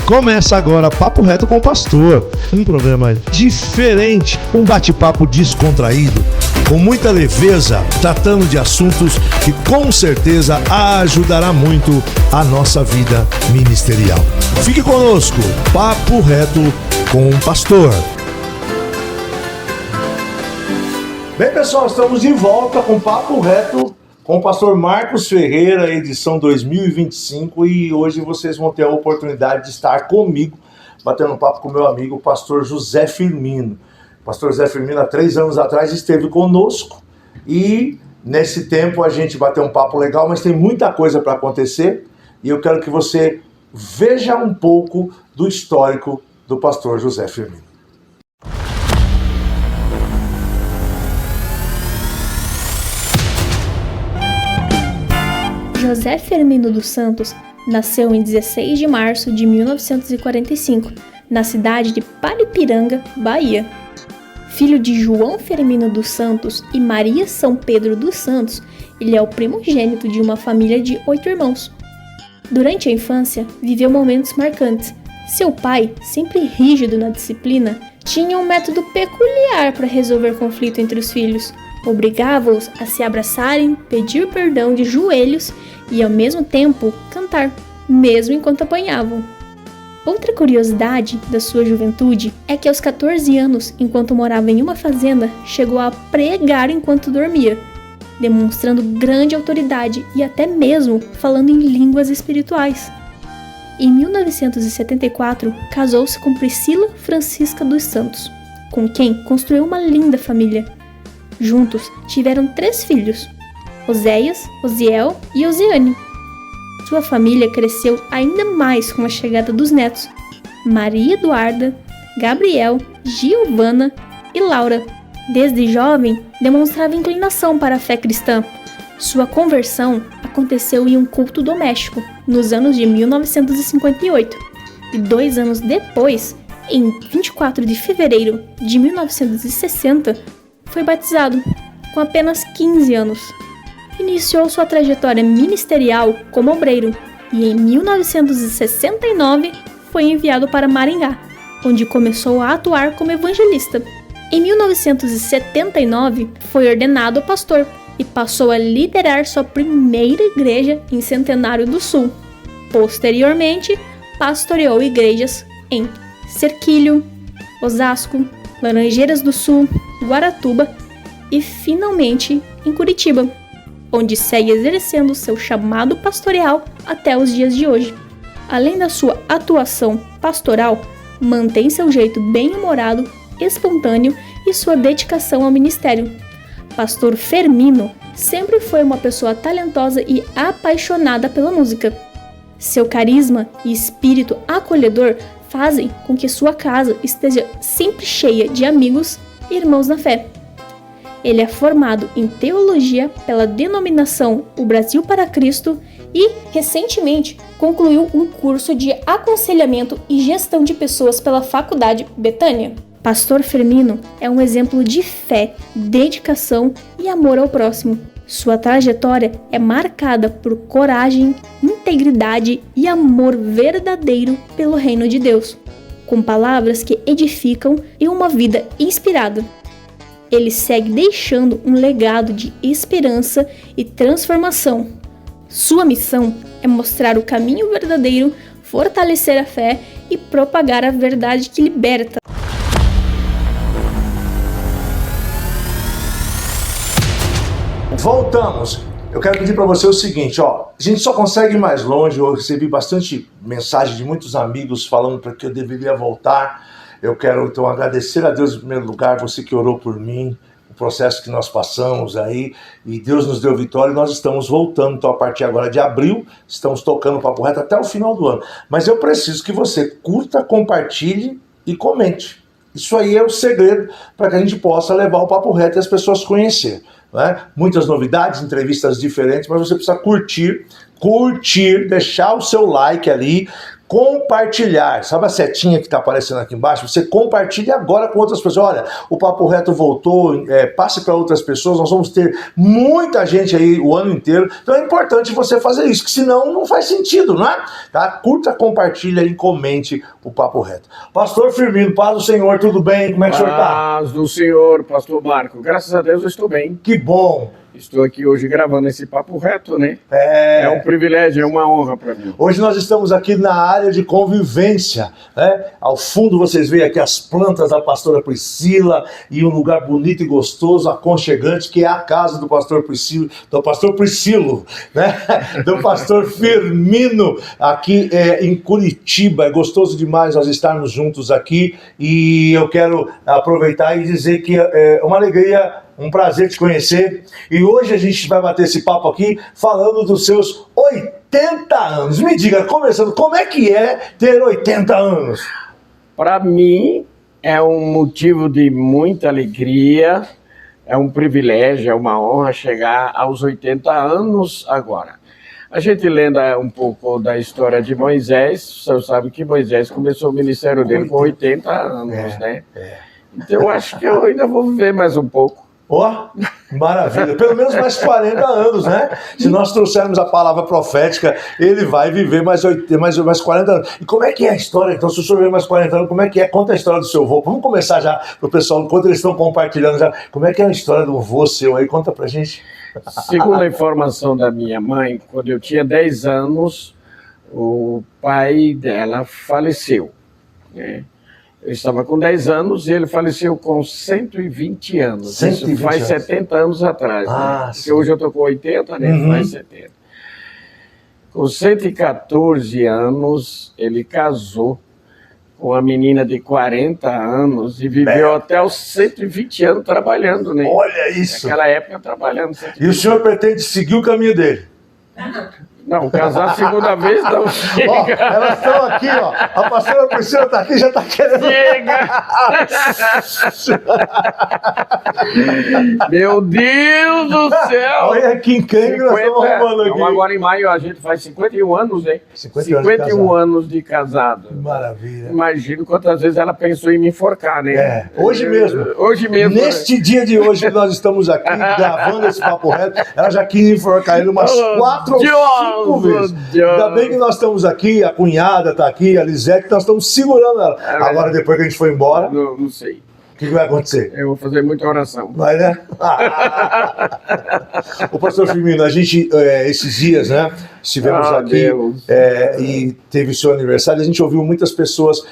Começa agora Papo Reto com o Pastor, um programa diferente, um bate-papo descontraído, com muita leveza, tratando de assuntos que com certeza ajudará muito a nossa vida ministerial. Fique conosco, Papo Reto com o Pastor. Bem, pessoal, estamos de volta com Papo Reto com o pastor Marcos Ferreira, edição 2025, e hoje vocês vão ter a oportunidade de estar comigo, batendo um papo com o meu amigo, o pastor José Firmino. O pastor José Firmino, há 3 anos atrás, esteve conosco e nesse tempo a gente bateu um papo legal, mas tem muita coisa para acontecer e eu quero que você veja um pouco do histórico do pastor José Firmino. José Firmino dos Santos nasceu em 16 de março de 1945, na cidade de Paripiranga, Bahia. Filho de João Firmino dos Santos e Maria São Pedro dos Santos, ele é o primogênito de uma família de 8 irmãos. Durante a infância, viveu momentos marcantes. Seu pai, sempre rígido na disciplina, tinha um método peculiar para resolver conflito entre os filhos. Obrigava-os a se abraçarem, pedir perdão de joelhos e, ao mesmo tempo, cantar, mesmo enquanto apanhavam. Outra curiosidade da sua juventude é que aos 14 anos, enquanto morava em uma fazenda, chegou a pregar enquanto dormia, demonstrando grande autoridade e até mesmo falando em línguas espirituais. Em 1974, casou-se com Priscila Francisca dos Santos, com quem construiu uma linda família. Juntos, tiveram 3 filhos, Oséias, Osiel e Osiane. Sua família cresceu ainda mais com a chegada dos netos, Maria Eduarda, Gabriel, Giovana e Laura. Desde jovem, demonstrava inclinação para a fé cristã. Sua conversão aconteceu em um culto doméstico, nos anos de 1958, e 2 anos depois, em 24 de fevereiro de 1960, foi batizado, com apenas 15 anos. Iniciou sua trajetória ministerial como obreiro e em 1969 foi enviado para Maringá, onde começou a atuar como evangelista. Em 1979 foi ordenado pastor e passou a liderar sua primeira igreja em Centenário do Sul. Posteriormente, pastoreou igrejas em Cerquilho, Osasco, Laranjeiras do Sul, Guaratuba e, finalmente, em Curitiba, onde segue exercendo seu chamado pastoral até os dias de hoje. Além da sua atuação pastoral, mantém seu jeito bem-humorado, espontâneo e sua dedicação ao ministério. Pastor Firmino sempre foi uma pessoa talentosa e apaixonada pela música. Seu carisma e espírito acolhedor fazem com que sua casa esteja sempre cheia de amigos e irmãos na fé. Ele é formado em teologia pela denominação O Brasil para Cristo e, recentemente, concluiu um curso de aconselhamento e gestão de pessoas pela Faculdade Betânia. Pastor Firmino é um exemplo de fé, dedicação e amor ao próximo. Sua trajetória é marcada por coragem, integridade e amor verdadeiro pelo reino de Deus, com palavras que edificam e uma vida inspirada. Ele segue deixando um legado de esperança e transformação. Sua missão é mostrar o caminho verdadeiro, fortalecer a fé e propagar a verdade que liberta. Voltamos. Eu quero pedir para você o seguinte, a gente só consegue ir mais longe. Eu recebi bastante mensagem de muitos amigos falando para que eu deveria voltar. Eu quero então agradecer a Deus em primeiro lugar, você que orou por mim, o processo que nós passamos aí, e Deus nos deu vitória e nós estamos voltando. Então a partir agora de abril, estamos tocando o Papo Reto até o final do ano. Mas eu preciso que você curta, compartilhe e comente. Isso aí é o segredo para que a gente possa levar o Papo Reto e as pessoas conhecerem. Né? Muitas novidades, entrevistas diferentes, mas você precisa curtir, deixar o seu like ali, compartilhar. Sabe a setinha que está aparecendo aqui embaixo? Você compartilha agora com outras pessoas. Olha, o Papo Reto voltou, passe para outras pessoas, nós vamos ter muita gente aí o ano inteiro. Então é importante você fazer isso, que senão não faz sentido, não é? Tá? Curta, compartilha e comente o Papo Reto. Pastor Firmino, paz do Senhor, tudo bem? Como é que o senhor está? Paz do Senhor, pastor Marco. Graças a Deus eu estou bem. Que bom! Estou aqui hoje gravando esse Papo Reto, né? É um privilégio, é uma honra para mim. Hoje nós estamos aqui na área de convivência, né? Ao fundo vocês veem aqui as plantas da pastora Priscila e um lugar bonito e gostoso, aconchegante, que é a casa do pastor Priscilo, né? Do pastor Firmino, aqui em Curitiba. É gostoso demais nós estarmos juntos aqui e eu quero aproveitar e dizer que é uma alegria, um prazer te conhecer. E hoje a gente vai bater esse papo aqui falando dos seus 80 anos. Me diga, começando, como é que é ter 80 anos? Para mim é um motivo de muita alegria, é um privilégio, é uma honra chegar aos 80 anos agora. A gente lendo um pouco da história de Moisés, você sabe que Moisés começou o ministério dele com 80 anos, né? Então eu acho que eu ainda vou viver mais um pouco. Ó, maravilha, pelo menos mais 40 anos, né? Se nós trouxermos a palavra profética, ele vai viver mais 40 anos. E como é que é a história? Então, se o senhor viver mais 40 anos, como é que é? Conta a história do seu avô. Vamos começar já pro pessoal, enquanto eles estão compartilhando já. Como é que é a história do avô seu aí? Conta pra gente. Segundo a informação da minha mãe, quando eu tinha 10 anos, o pai dela faleceu, né? Eu estava com 10 anos e ele faleceu com 120 anos. 120 Isso faz anos. 70 anos atrás. Ah, Né? sim. Porque hoje eu estou com 80, né? Faz 70. Com 114 anos, ele casou com uma menina de 40 anos e viveu até os 120 anos trabalhando, né? Olha isso! Naquela época trabalhando. E o senhor pretende seguir o caminho dele? Não, casar a segunda vez não Ó, chega. elas estão aqui, ó. A pastora Priscila está aqui, já está querendo. Meu Deus do céu! Olha que encrenque nós estamos arrumando aqui. Então, agora em maio a gente faz 51 anos, hein? 51 anos de casado. Maravilha. Imagino quantas vezes ela pensou em me enforcar, né? Hoje mesmo. Hoje mesmo. Neste dia de hoje que nós estamos aqui gravando esse Papo Reto, ela já quis enforcar ele umas 4 ou 5 vezes. Ainda bem que nós estamos aqui, a cunhada está aqui, a Lisete, nós estamos segurando ela. Agora, depois que a gente for embora, Não sei. o que vai acontecer? Eu vou fazer muita oração. Vai, né? O pastor Firmino, a gente, esses dias, né, estivemos aqui e teve o seu aniversário, a gente ouviu muitas pessoas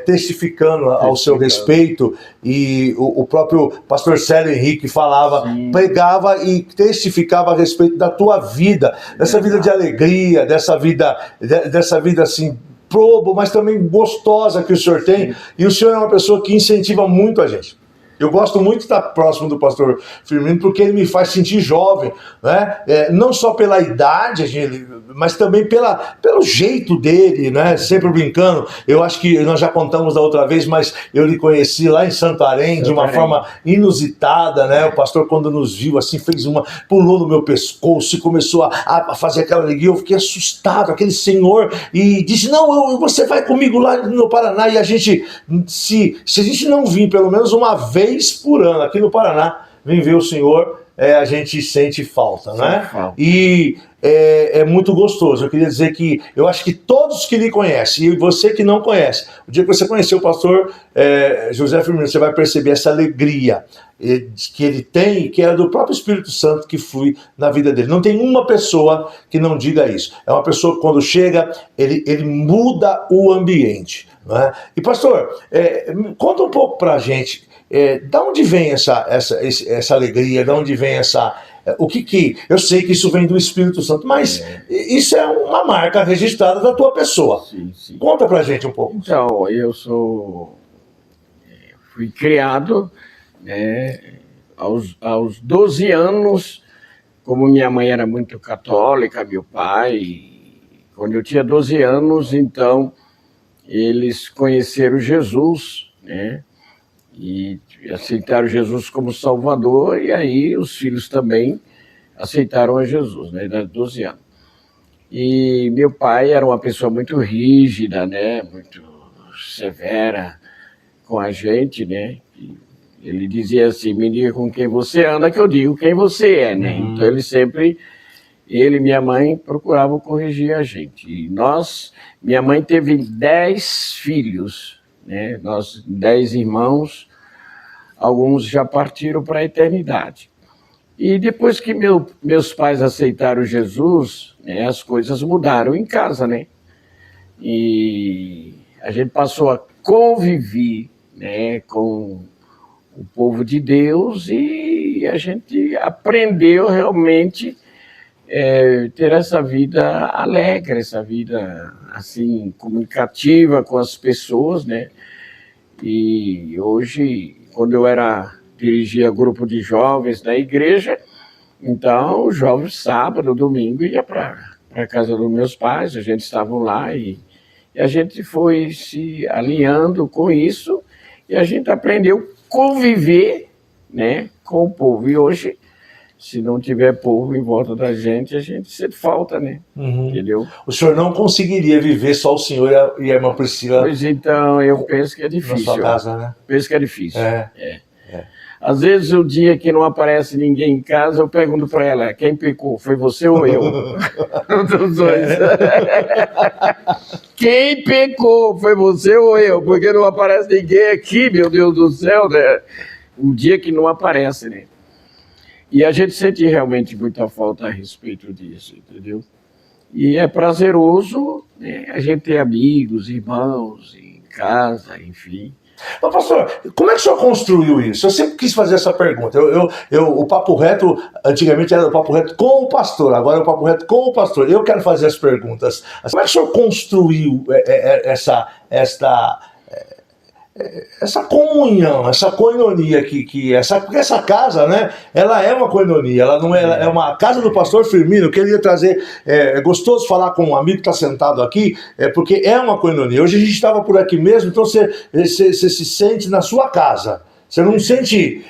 testificando ao seu respeito, e o próprio pastor Célio Henrique falava, pregava e testificava a respeito da tua vida, dessa vida de alegria, dessa vida assim, probo, mas também gostosa que o senhor tem. E o senhor é uma pessoa que incentiva muito a gente. Eu gosto muito de estar próximo do pastor Firmino, porque ele me faz sentir jovem, né? Não só pela idade, mas também pelo jeito dele, né? Sempre brincando. Eu acho que nós já contamos da outra vez, mas eu lhe conheci lá em Santarém de uma forma inusitada, né? O pastor, quando nos viu, assim, pulou no meu pescoço e começou a fazer aquela alegria. Eu fiquei assustado, aquele senhor, e disse: não, você vai comigo lá no Paraná. E a gente, se a gente não vir pelo menos uma vez por ano aqui no Paraná, vem ver o senhor, a gente sente falta, né? E é muito gostoso. Eu queria dizer que eu acho que todos que lhe conhecem, e você que não conhece, o dia que você conheceu o pastor José Firmino, você vai perceber essa alegria que ele tem, que é do próprio Espírito Santo que flui na vida dele. Não tem uma pessoa que não diga isso. É uma pessoa que, quando chega, ele muda o ambiente, não é? E pastor, conta um pouco pra gente, da onde vem essa alegria, da onde vem eu sei que isso vem do Espírito Santo, mas isso é uma marca registrada da tua pessoa. Sim. Conta pra gente um pouco. Então, eu fui criado, aos 12 anos, como minha mãe era muito católica, meu pai, quando eu tinha 12 anos, então, eles conheceram Jesus, né? E aceitaram Jesus como Salvador, e aí os filhos também aceitaram a Jesus, né, de 12 anos. E meu pai era uma pessoa muito rígida, né? Muito severa com a gente, né? Ele dizia assim, me diga com quem você anda que eu digo quem você é, né? Então ele e minha mãe procuravam corrigir a gente. E minha mãe teve 10 filhos, né? Nós, 10 irmãos, alguns já partiram para a eternidade. E depois que meus pais aceitaram Jesus, né, as coisas mudaram em casa, né? E a gente passou a conviver, né, com o povo de Deus e a gente aprendeu realmente ter essa vida alegre, essa vida assim comunicativa com as pessoas, né? E hoje, quando eu dirigia grupo de jovens na igreja, então os jovens sábado, domingo ia para a casa dos meus pais, a gente estava lá e a gente foi se alinhando com isso e a gente aprendeu a conviver, né, com o povo. E hoje, se não tiver povo em volta da gente, a gente sente falta, né? Entendeu? O senhor não conseguiria viver só o senhor e a irmã Priscila? Pois então, eu penso que é difícil. Na sua casa, né? Penso que é difícil. Às vezes, o dia que não aparece ninguém em casa, eu pergunto para ela, quem pecou? Foi você ou eu? Um dos dois. Quem pecou? Foi você ou eu? Porque não aparece ninguém aqui, meu Deus do céu, né? Um dia que não aparece, né? E a gente sente realmente muita falta a respeito disso, entendeu? E é prazeroso, né, a gente ter amigos, irmãos em casa, enfim. Mas, pastor, como é que o senhor construiu isso? Eu sempre quis fazer essa pergunta. O Papo Reto, antigamente era o Papo Reto com o pastor, agora é o Papo Reto com o pastor. Eu quero fazer as perguntas. Como é que o senhor construiu essa comunhão, essa coinonia porque essa casa, né, ela é uma coinonia, ela não é uma casa do pastor Firmino, que ele ia trazer, é gostoso falar com um amigo que está sentado aqui, porque é uma coinonia. Hoje a gente estava por aqui mesmo, então você se sente na sua casa. Você não sente...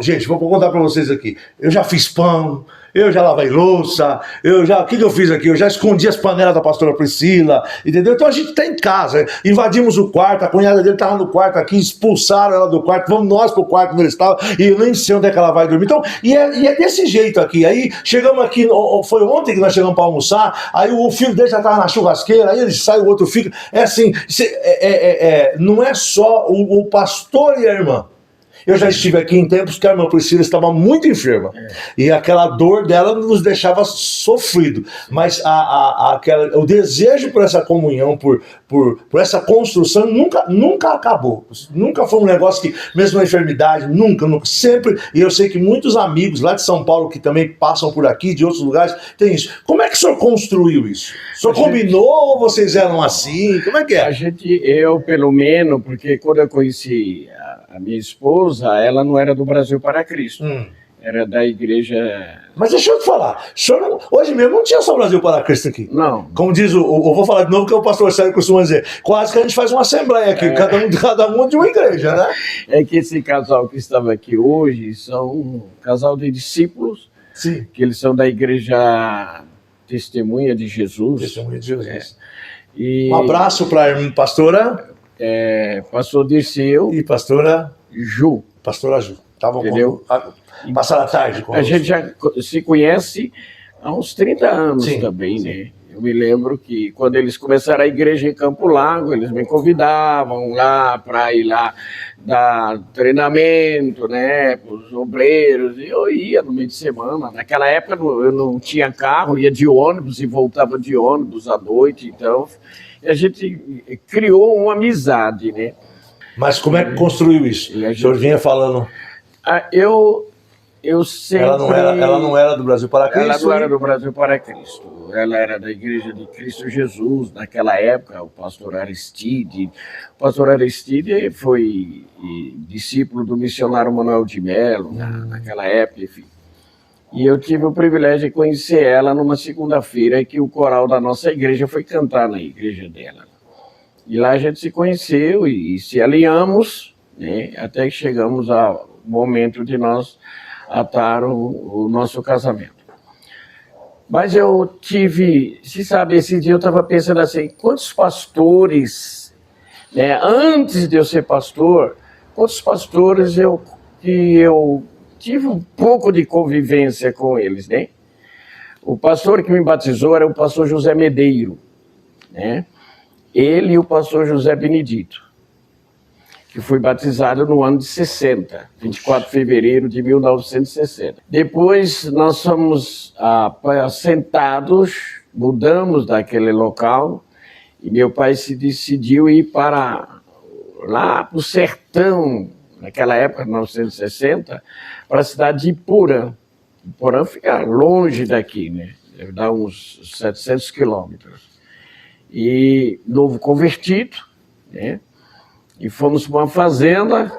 gente, vou contar para vocês aqui. Eu já fiz pão, eu já lavei louça, o que eu fiz aqui? Eu já escondi as panelas da pastora Priscila, entendeu? Então a gente tá em casa, invadimos o quarto, a cunhada dele estava no quarto aqui, expulsaram ela do quarto, vamos nós pro quarto onde ele estava, e eu nem sei onde é que ela vai dormir. Então, e é desse jeito aqui. Aí chegamos aqui, foi ontem que nós chegamos para almoçar, aí o filho dele já estava na churrasqueira, aí ele sai, o outro fica. É assim, não é só o pastor e a irmã. Eu já estive aqui em tempos que a irmã Priscila estava muito enferma. E aquela dor dela nos deixava sofrido. Mas o desejo por essa comunhão, por essa construção, nunca acabou. Nunca foi um negócio que, mesmo na enfermidade, nunca, sempre. E eu sei que muitos amigos lá de São Paulo, que também passam por aqui, de outros lugares, tem isso. Como é que o senhor construiu isso? O senhor combinou ou vocês eram assim? Como é que é? Eu, pelo menos, porque quando eu conheci a minha esposa, ela não era do Brasil para Cristo. Era da igreja... Mas deixa eu te falar, hoje mesmo não tinha só Brasil para Cristo aqui. Não. Como diz eu vou falar de novo que o pastor Sérgio costuma dizer, quase que a gente faz uma assembleia aqui, cada um de uma igreja, né? É que esse casal que estava aqui hoje são um casal de discípulos. Sim. Que eles são da igreja Testemunha de Jesus. Testemunha de Jesus. E, um abraço para a irmã pastora... pastor Dirceu e pastora Ju. Pastora Ju. Entendeu? Passaram a tarde com a gente já se conhece há uns 30 anos. Sim, também, sim. Né? Eu me lembro que quando eles começaram a igreja em Campo Largo, eles me convidavam lá para ir lá dar treinamento, né, para os obreiros, e eu ia no meio de semana. Naquela época eu não tinha carro, ia de ônibus e voltava de ônibus à noite, então a gente criou uma amizade, né? Mas como é que construiu isso? O senhor vinha falando... Eu sempre... Ela não era do Brasil para Cristo? Ela não era do Brasil para Cristo. Ela era da Igreja de Cristo Jesus, naquela época, o pastor Aristide. O pastor Aristide foi discípulo do missionário Manuel de Melo, naquela época, enfim. E eu tive o privilégio de conhecer ela numa segunda-feira que o coral da nossa igreja foi cantar na igreja dela. E lá a gente se conheceu e se alinhamos, né, até que chegamos ao momento de nós atar o nosso casamento. Mas eu tive, se sabe, esse dia eu estava pensando assim, quantos pastores, né, antes de eu ser pastor, quantos pastores que eu tive um pouco de convivência com eles, né? O pastor que me batizou era o pastor José Medeiro, né? Ele e o pastor José Benedito, que foi batizado no ano de 60, 24 de fevereiro de 1960. Depois nós fomos assentados, mudamos daquele local, e meu pai se decidiu ir para lá para o sertão, naquela época, 1960, para a cidade de Iporã. Iporã fica longe daqui, né? Deve dar uns 700 quilômetros. E novo convertido, né? E fomos para uma fazenda,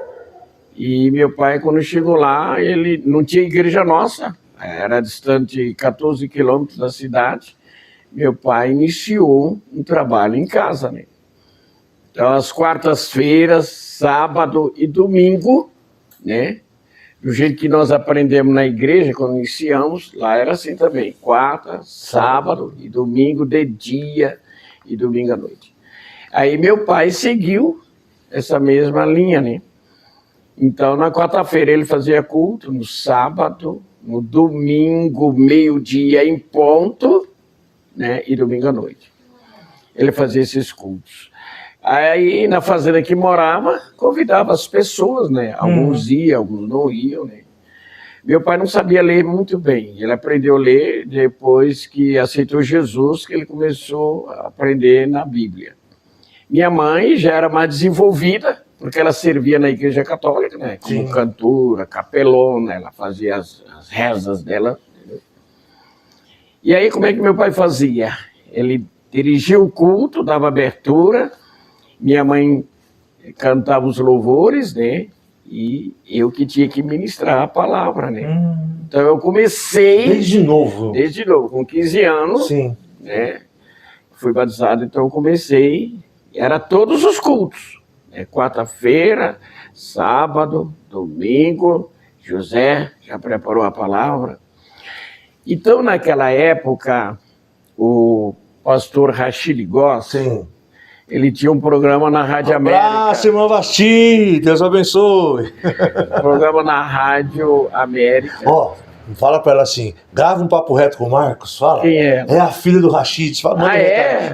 e meu pai, quando chegou lá, ele não tinha igreja nossa, era distante 14 quilômetros da cidade. Meu pai iniciou um trabalho em casa, né? Então, às quartas-feiras, sábado e domingo, né? Do jeito que nós aprendemos na igreja, quando iniciamos, lá era assim também. Quarta, sábado e domingo de dia e domingo à noite. Aí meu pai seguiu essa mesma linha, né? Então, na quarta-feira ele fazia culto, no sábado, no domingo, meio-dia em ponto, né? E domingo à noite. Ele fazia esses cultos. Aí, na fazenda que morava, convidava as pessoas, né? Alguns iam, alguns não iam, né? Meu pai não sabia ler muito bem. Ele aprendeu a ler depois que aceitou Jesus, que ele começou a aprender na Bíblia. Minha mãe já era mais desenvolvida, porque ela servia na igreja católica, né? Como cantora, capelona, ela fazia as rezas dela. Entendeu? E aí, como é que meu pai fazia? Ele dirigia o culto, dava abertura, minha mãe cantava os louvores, né? E eu que tinha que ministrar a palavra, né? Então eu comecei... Desde novo, com 15 anos, né? Fui batizado, então eu comecei... Era todos os cultos, né? Quarta-feira, sábado, domingo, José já preparou a palavra. Então, naquela época, o pastor Rachid Goss, ele tinha um programa na Rádio América. Abraço, irmão Vasti, Deus abençoe. Programa na Rádio América. Ó, fala pra ela assim, grava um papo reto com o Marcos, fala. Quem é? É a filha do Rachid. Fala,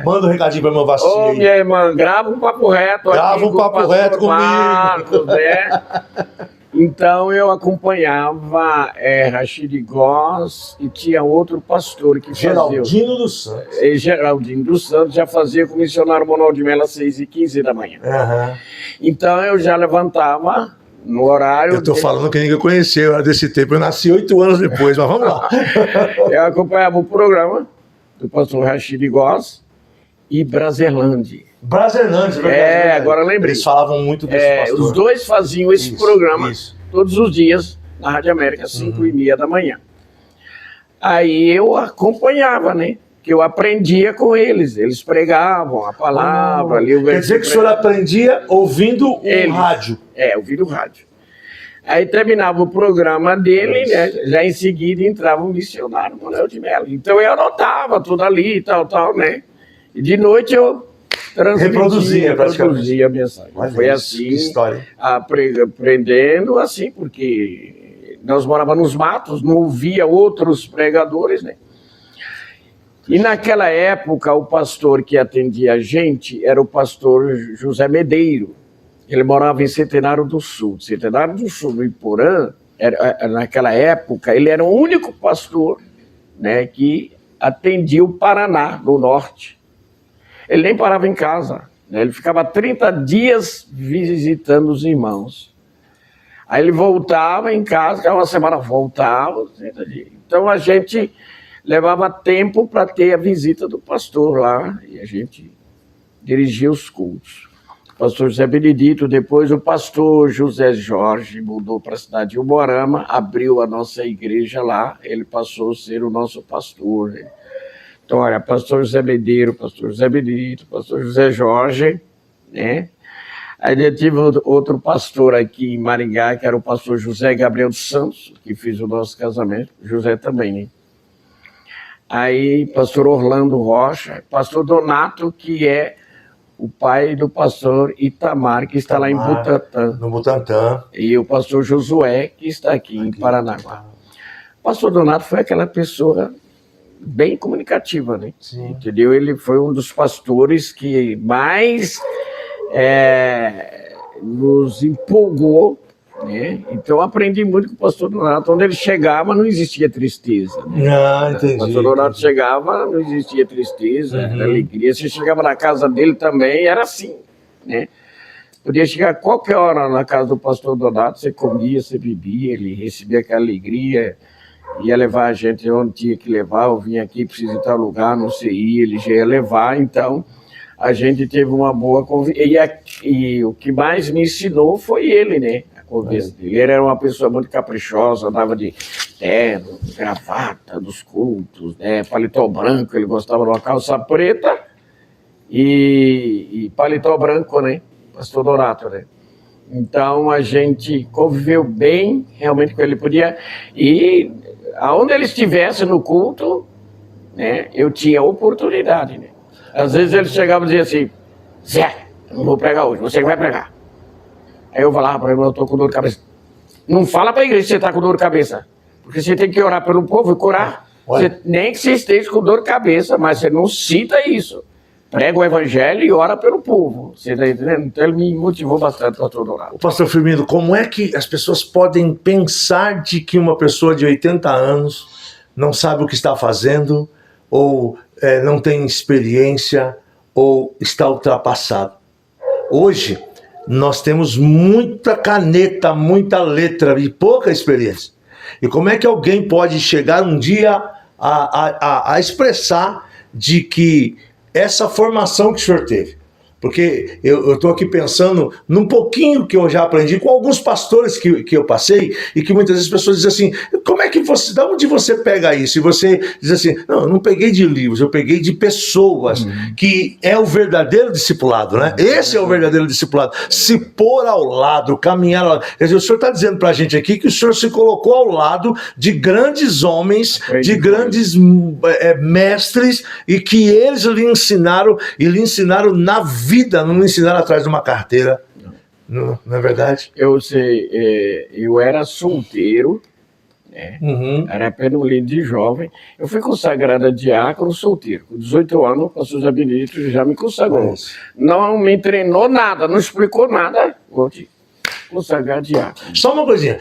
manda um recadinho pra irmã Vasti. Ô, minha irmã, grava um papo reto. Grava um papo reto comigo. Marcos, né? Então eu acompanhava Rachid Goss e tinha outro pastor que fazia... Geraldino dos Santos. Geraldino dos Santos já fazia com o missionário Manuel de Mello às 6h15 da manhã. Então eu já levantava no horário... Eu tô falando que ninguém conheceu desse tempo, eu nasci 8 anos depois, mas vamos lá. Eu acompanhava o programa do pastor Rachid Goss e Brasilândia. Brasilândia, agora eu lembrei. Eles falavam muito desse pastor. Os dois faziam esse programa todos os dias na Rádio América, 5h30 da manhã. Aí eu acompanhava, né? Que eu aprendia com eles. Eles pregavam a palavra. Ali Quer dizer que o senhor aprendia ouvindo o rádio? Ouvindo o rádio. Aí terminava o programa dele, né? Já em seguida entrava o missionário Manuel de Mello. Então eu anotava tudo ali e tal, né? E de noite eu reproduzia a mensagem. Foi assim, aprendendo assim, porque nós morávamos nos matos, não ouvia outros pregadores, né? E naquela época, o pastor que atendia a gente era o pastor José Medeiro. Ele morava em Centenário do Sul. Centenário do Sul, no Iporã, naquela época, ele era o único pastor, né, que atendia o Paraná, no norte. Ele nem parava em casa, né? Ele ficava 30 dias visitando os irmãos. Aí ele voltava em casa, cada uma semana voltava. Então a gente levava tempo para ter a visita do pastor lá, e a gente dirigia os cultos. O pastor José Benedito, depois o pastor José Jorge mudou para a cidade de Uborama, abriu a nossa igreja lá, ele passou a ser o nosso pastor, né? Então, olha, pastor José Medeiro, pastor José Benedito, pastor José Jorge, né? Aí eu tive outro pastor aqui em Maringá, que era o pastor José Gabriel dos Santos, que fez o nosso casamento, José também, né? Aí, pastor Orlando Rocha, pastor Donato, que é o pai do pastor Itamar, que está lá em Butantã. No Butantã. E o pastor Josué, que está aqui em Paranaguá. O pastor Donato foi aquela pessoa bem comunicativa, né? Sim. Entendeu? Ele foi um dos pastores que mais nos empolgou, né? Então, eu aprendi muito com o pastor Donato. Onde ele chegava, não existia tristeza. Né? Entendi. O pastor Donato chegava, não existia tristeza, era alegria. Você chegava na casa dele também, era assim, né? Podia chegar qualquer hora na casa do pastor Donato, você comia, você bebia, ele recebia aquela alegria, ia levar a gente onde tinha que levar, eu vim aqui, preciso ir tal lugar, não sei ir, ele já ia levar, então a gente teve uma boa convivência. E o que mais me ensinou foi ele, né? A convivência dele. Ele era uma pessoa muito caprichosa, andava de terno, gravata, dos cultos, né? Paletó branco, ele gostava de uma calça preta e paletó branco, né? Pastor Donato, né? Então a gente conviveu bem, realmente, com ele. Podia. E aonde ele estivesse no culto, né? Eu tinha oportunidade, né? Às vezes ele chegava e dizia assim: Zé, eu não vou pregar hoje, você que vai pregar. Aí eu falava para ele: eu estou com dor de cabeça. Não fala para a igreja que você está com dor de cabeça, porque você tem que orar pelo povo e curar. Você, nem que você esteja com dor de cabeça, mas você não cita isso. Prega o evangelho e ora pelo povo. Você está entendendo? Então ele me motivou bastante para todo lado. Pastor Firmino, como é que as pessoas podem pensar de que uma pessoa de 80 anos não sabe o que está fazendo, ou não tem experiência, ou está ultrapassado? Hoje, nós temos muita caneta, muita letra e pouca experiência. E como é que alguém pode chegar um dia a expressar de que essa formação que o senhor teve? Porque eu estou aqui pensando num pouquinho que eu já aprendi com alguns pastores que eu passei, e que muitas vezes as pessoas dizem assim: como é que você, de onde você pega isso? E você diz assim: não, eu não peguei de livros, eu peguei de pessoas, que é o verdadeiro discipulado, né? Esse é o verdadeiro discipulado. Se pôr ao lado, caminhar ao lado. Quer dizer, o senhor está dizendo para a gente aqui que o senhor se colocou ao lado de grandes homens, de grandes mestres, e que eles lhe ensinaram, e lhe ensinaram na vida, não me ensinaram atrás de uma carteira. Não é verdade? Eu sei, eu era solteiro, né? Era penulinho de jovem. Eu fui consagrado a diácono solteiro. Com 18 anos, o pastor Zé Benito já me consagrou. Não me treinou nada, não explicou nada. Vou te consagrar diácono. Só uma coisinha.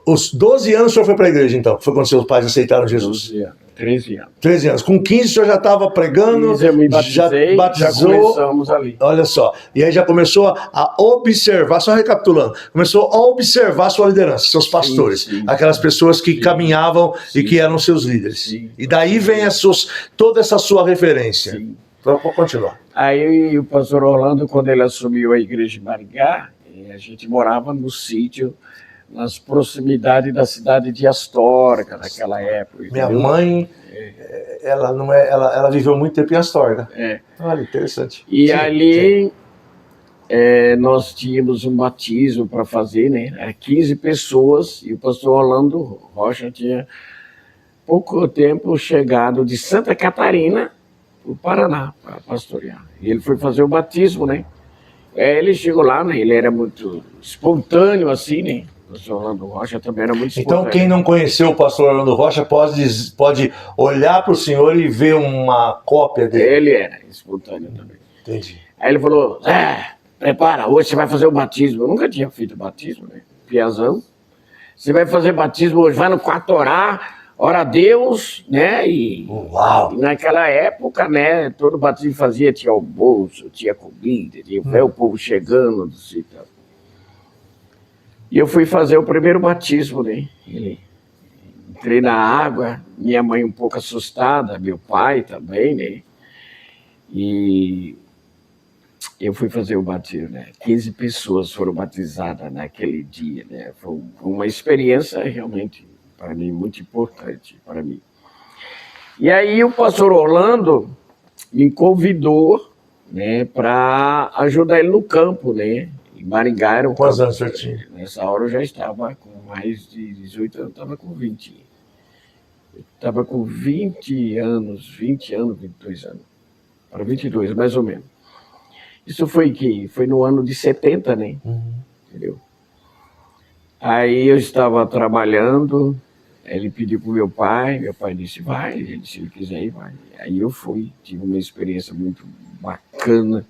Os 12 anos o senhor foi para a igreja, então? Foi quando seus pais aceitaram Jesus? 12 anos. 13 anos. 13 anos. Com 15 o senhor já estava pregando, eu me batizei, já batizou, já começamos ali. Olha só. E aí já começou a observar, só recapitulando, começou a observar sua liderança, seus pastores, sim, aquelas pessoas que caminhavam e que eram seus líderes. Sim. E daí vem toda essa sua referência. Sim. Então, vou continuar. Aí o pastor Orlando, quando ele assumiu a igreja de Maringá, a gente morava no sítio, nas proximidades da cidade de Astorga, naquela época. Minha entendeu? mãe, ela viveu muito tempo em Astorga. Olha, interessante. E ali nós tínhamos um batismo para fazer, né? Era 15 pessoas, e o pastor Orlando Rocha tinha pouco tempo chegado de Santa Catarina para o Paraná para pastorear. E ele foi fazer o batismo, né? Ele chegou lá, né? Ele era muito espontâneo, assim, né? O pastor Orlando Rocha também era muito espontâneo. Então, quem não conheceu o pastor Orlando Rocha pode olhar para o senhor e ver uma cópia dele. Ele era espontâneo também. Entendi. Aí ele falou: prepara, hoje você vai fazer o batismo. Eu nunca tinha feito batismo, né? Piazão. Você vai fazer batismo hoje, vai no quarto orar, ora a Deus, né? E naquela época, né? Todo batismo fazia, tinha almoço, tinha comida, tinha o povo chegando, assim, tal. E eu fui fazer o primeiro batismo, né? Entrei na água, minha mãe um pouco assustada, meu pai também, né? E eu fui fazer o batismo, né? 15 pessoas foram batizadas naquele dia, né? Foi uma experiência realmente, para mim, muito importante para mim. E aí o pastor Orlando me convidou, né, para ajudar ele no campo, né? Em Maringá era um Quantos campo. anos o senhor tinha? Nessa hora eu já estava com mais de 18 anos, estava com 20. Estava com 20 anos, 22 anos. Para 22, mais ou menos. Isso foi no ano de 70, né? Entendeu? Aí eu estava trabalhando, ele pediu para o meu pai disse, vai, ele disse, se ele quiser ir, vai. Aí eu fui, tive uma experiência muito bacana.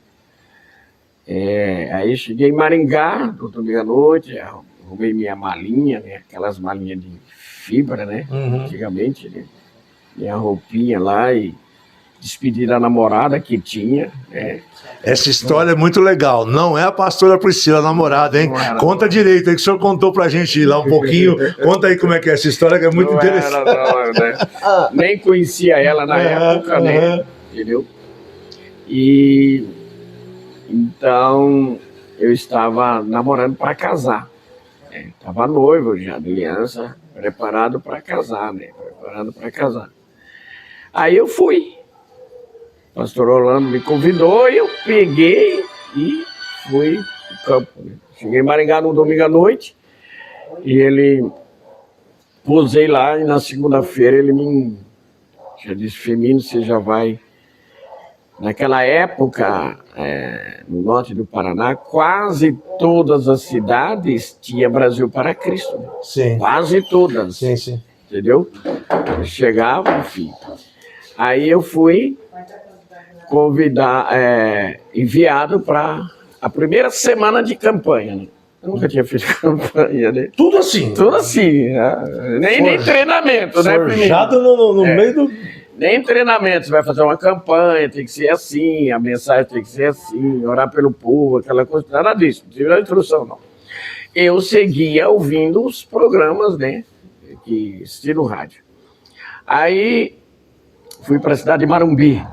Aí cheguei em Maringá, no domingo à noite, arrumei minha malinha, né? Aquelas malinhas de fibra, né? Antigamente, né? Minha roupinha lá e despedi da namorada que tinha, né? Essa história é muito legal. Não é a pastora Priscila, a namorada, hein? Conta direito aí que o senhor contou pra gente lá um pouquinho. Conta aí como é que é essa história, que é muito interessante. Né? Nem conhecia ela na época, né? Entendeu? E então eu estava namorando para casar. Estava noivo já, de aliança, preparado para casar, né? Preparado para casar. Aí eu fui. O pastor Orlando me convidou e eu peguei e fui pro campo. Né? Cheguei em Maringá no domingo à noite e ele posei lá e na segunda-feira ele já disse, Firmino, você já vai. Naquela época, no norte do Paraná, quase todas as cidades tinha Brasil para Cristo. Né? Sim. Quase todas. Sim. Entendeu? Chegava, enfim. Aí eu fui enviado para a primeira semana de campanha, né? Eu nunca tinha feito campanha, né? Tudo assim. Tudo assim, né? Nem treinamento, né? Forjado no meio do... Nem treinamento, você vai fazer uma campanha, tem que ser assim, a mensagem tem que ser assim, orar pelo povo, aquela coisa, nada disso, não tive a instrução, não. Eu seguia ouvindo os programas, né? Que assisti no rádio. Aí fui para a cidade de Marumbi.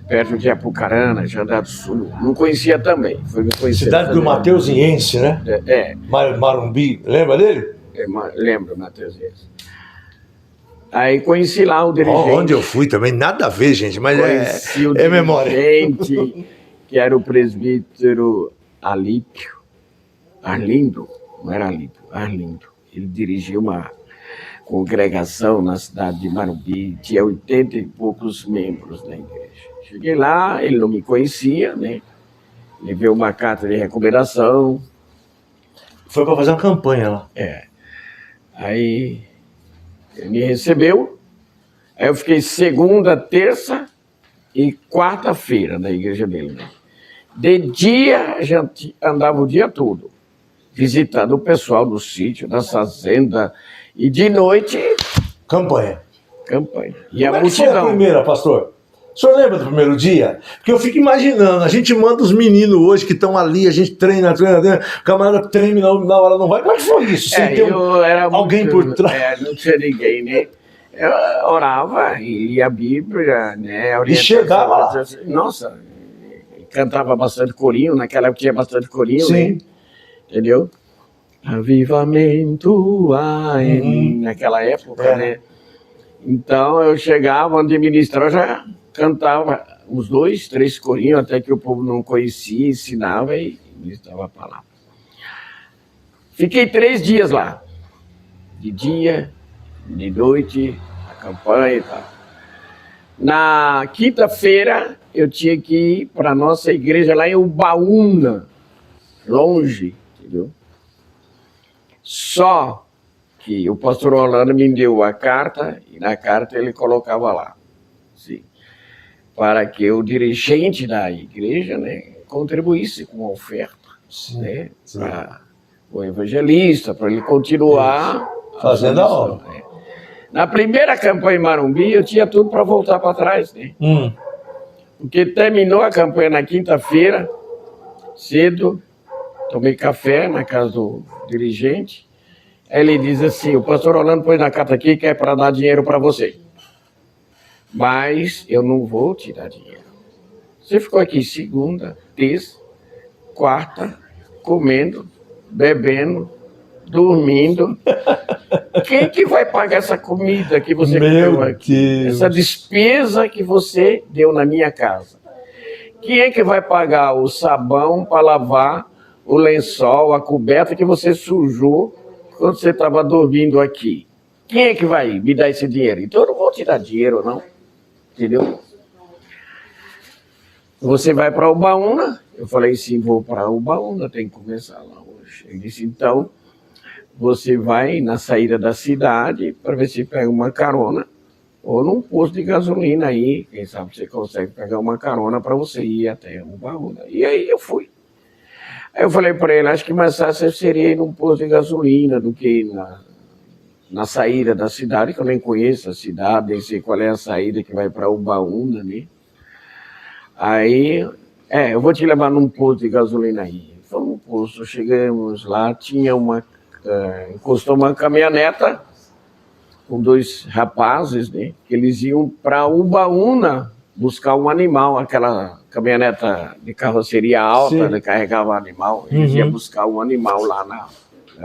Perto de Apucarana, Jandar do Sul. Não conhecia também. Fui me conhecer. Cidade do Mateusiense, né? Marumbi. Lembra dele? Lembro, Mateusiense. Aí conheci lá o dirigente. Onde eu fui também, nada a ver, gente, mas conheci o memória. Dirigente, que era o presbítero Arlindo. Não era Alípio, Arlindo. Ele dirigiu uma congregação na cidade de Marumbi, tinha 80 e poucos membros da igreja. Cheguei lá, ele não me conhecia, né? Levei uma carta de recomendação. Foi para fazer uma campanha lá. Aí ele me recebeu, aí eu fiquei segunda, terça e quarta-feira na igreja dele. Né? De dia, a gente andava o dia todo, visitando o pessoal do sítio, da fazenda. E de noite... Campanha. E como a multidão. Foi a primeira, pastor? O senhor lembra do primeiro dia? Porque eu fico imaginando, a gente manda os meninos hoje que estão ali, a gente treina, o camarada treina, na hora não vai. Como é que foi isso? Sem ter alguém por trás? Não tinha ninguém, né? Eu orava e lia a Bíblia, né? E chegava lá. Nossa, cantava bastante corinho, naquela época tinha bastante corinho, né? Entendeu? Avivamento naquela época, né? Então eu chegava, onde ministrava, já cantava uns 2, 3 corinhos, até que o povo não conhecia, ensinava e ministrava a palavra. Fiquei 3 dias lá, de dia, de noite, a campanha e tal. Na quinta-feira eu tinha que ir para a nossa igreja lá em Ubaúna, longe, entendeu? Só que o pastor Orlando me deu a carta, e na carta ele colocava lá, assim, para que o dirigente da igreja, né, contribuísse com a oferta, né, para o evangelista, para ele continuar fazendo a obra. Né. Na primeira campanha em Marumbi, eu tinha tudo para voltar para trás, né? Porque terminou a campanha na quinta-feira, cedo, tomei café na casa do dirigente. Aí ele diz assim, o pastor Orlando pôs na carta aqui que é para dar dinheiro para você. Mas eu não vou te dar dinheiro. Você ficou aqui segunda, terça, quarta, comendo, bebendo, dormindo. Quem que vai pagar essa comida que você comeu aqui? Essa despesa que você deu na minha casa? Quem é que vai pagar o sabão para lavar o lençol, a coberta que você sujou quando você estava dormindo aqui? quem é que vai me dar esse dinheiro? Então eu não vou te dar dinheiro, não. Entendeu? Você vai para Ubaúna? Eu falei, sim, vou para Ubaúna, tem que começar lá hoje. Ele disse, então, você vai na saída da cidade para ver se pega uma carona ou num posto de gasolina aí, quem sabe você consegue pegar uma carona para você ir até Ubaúna. E aí eu fui. Aí eu falei para ele, acho que mais fácil seria ir num posto de gasolina do que na saída da cidade, que eu nem conheço a cidade, nem sei qual é a saída que vai para Ubaúna, né? Aí, eu vou te levar num posto de gasolina aí. Fomos no posto, chegamos lá, tinha encostou uma caminhoneta com 2 rapazes, né? Que eles iam para Ubaúna buscar um animal, aquela caminhoneta de carroceria alta, né, carregava animal, eles iam buscar um animal lá na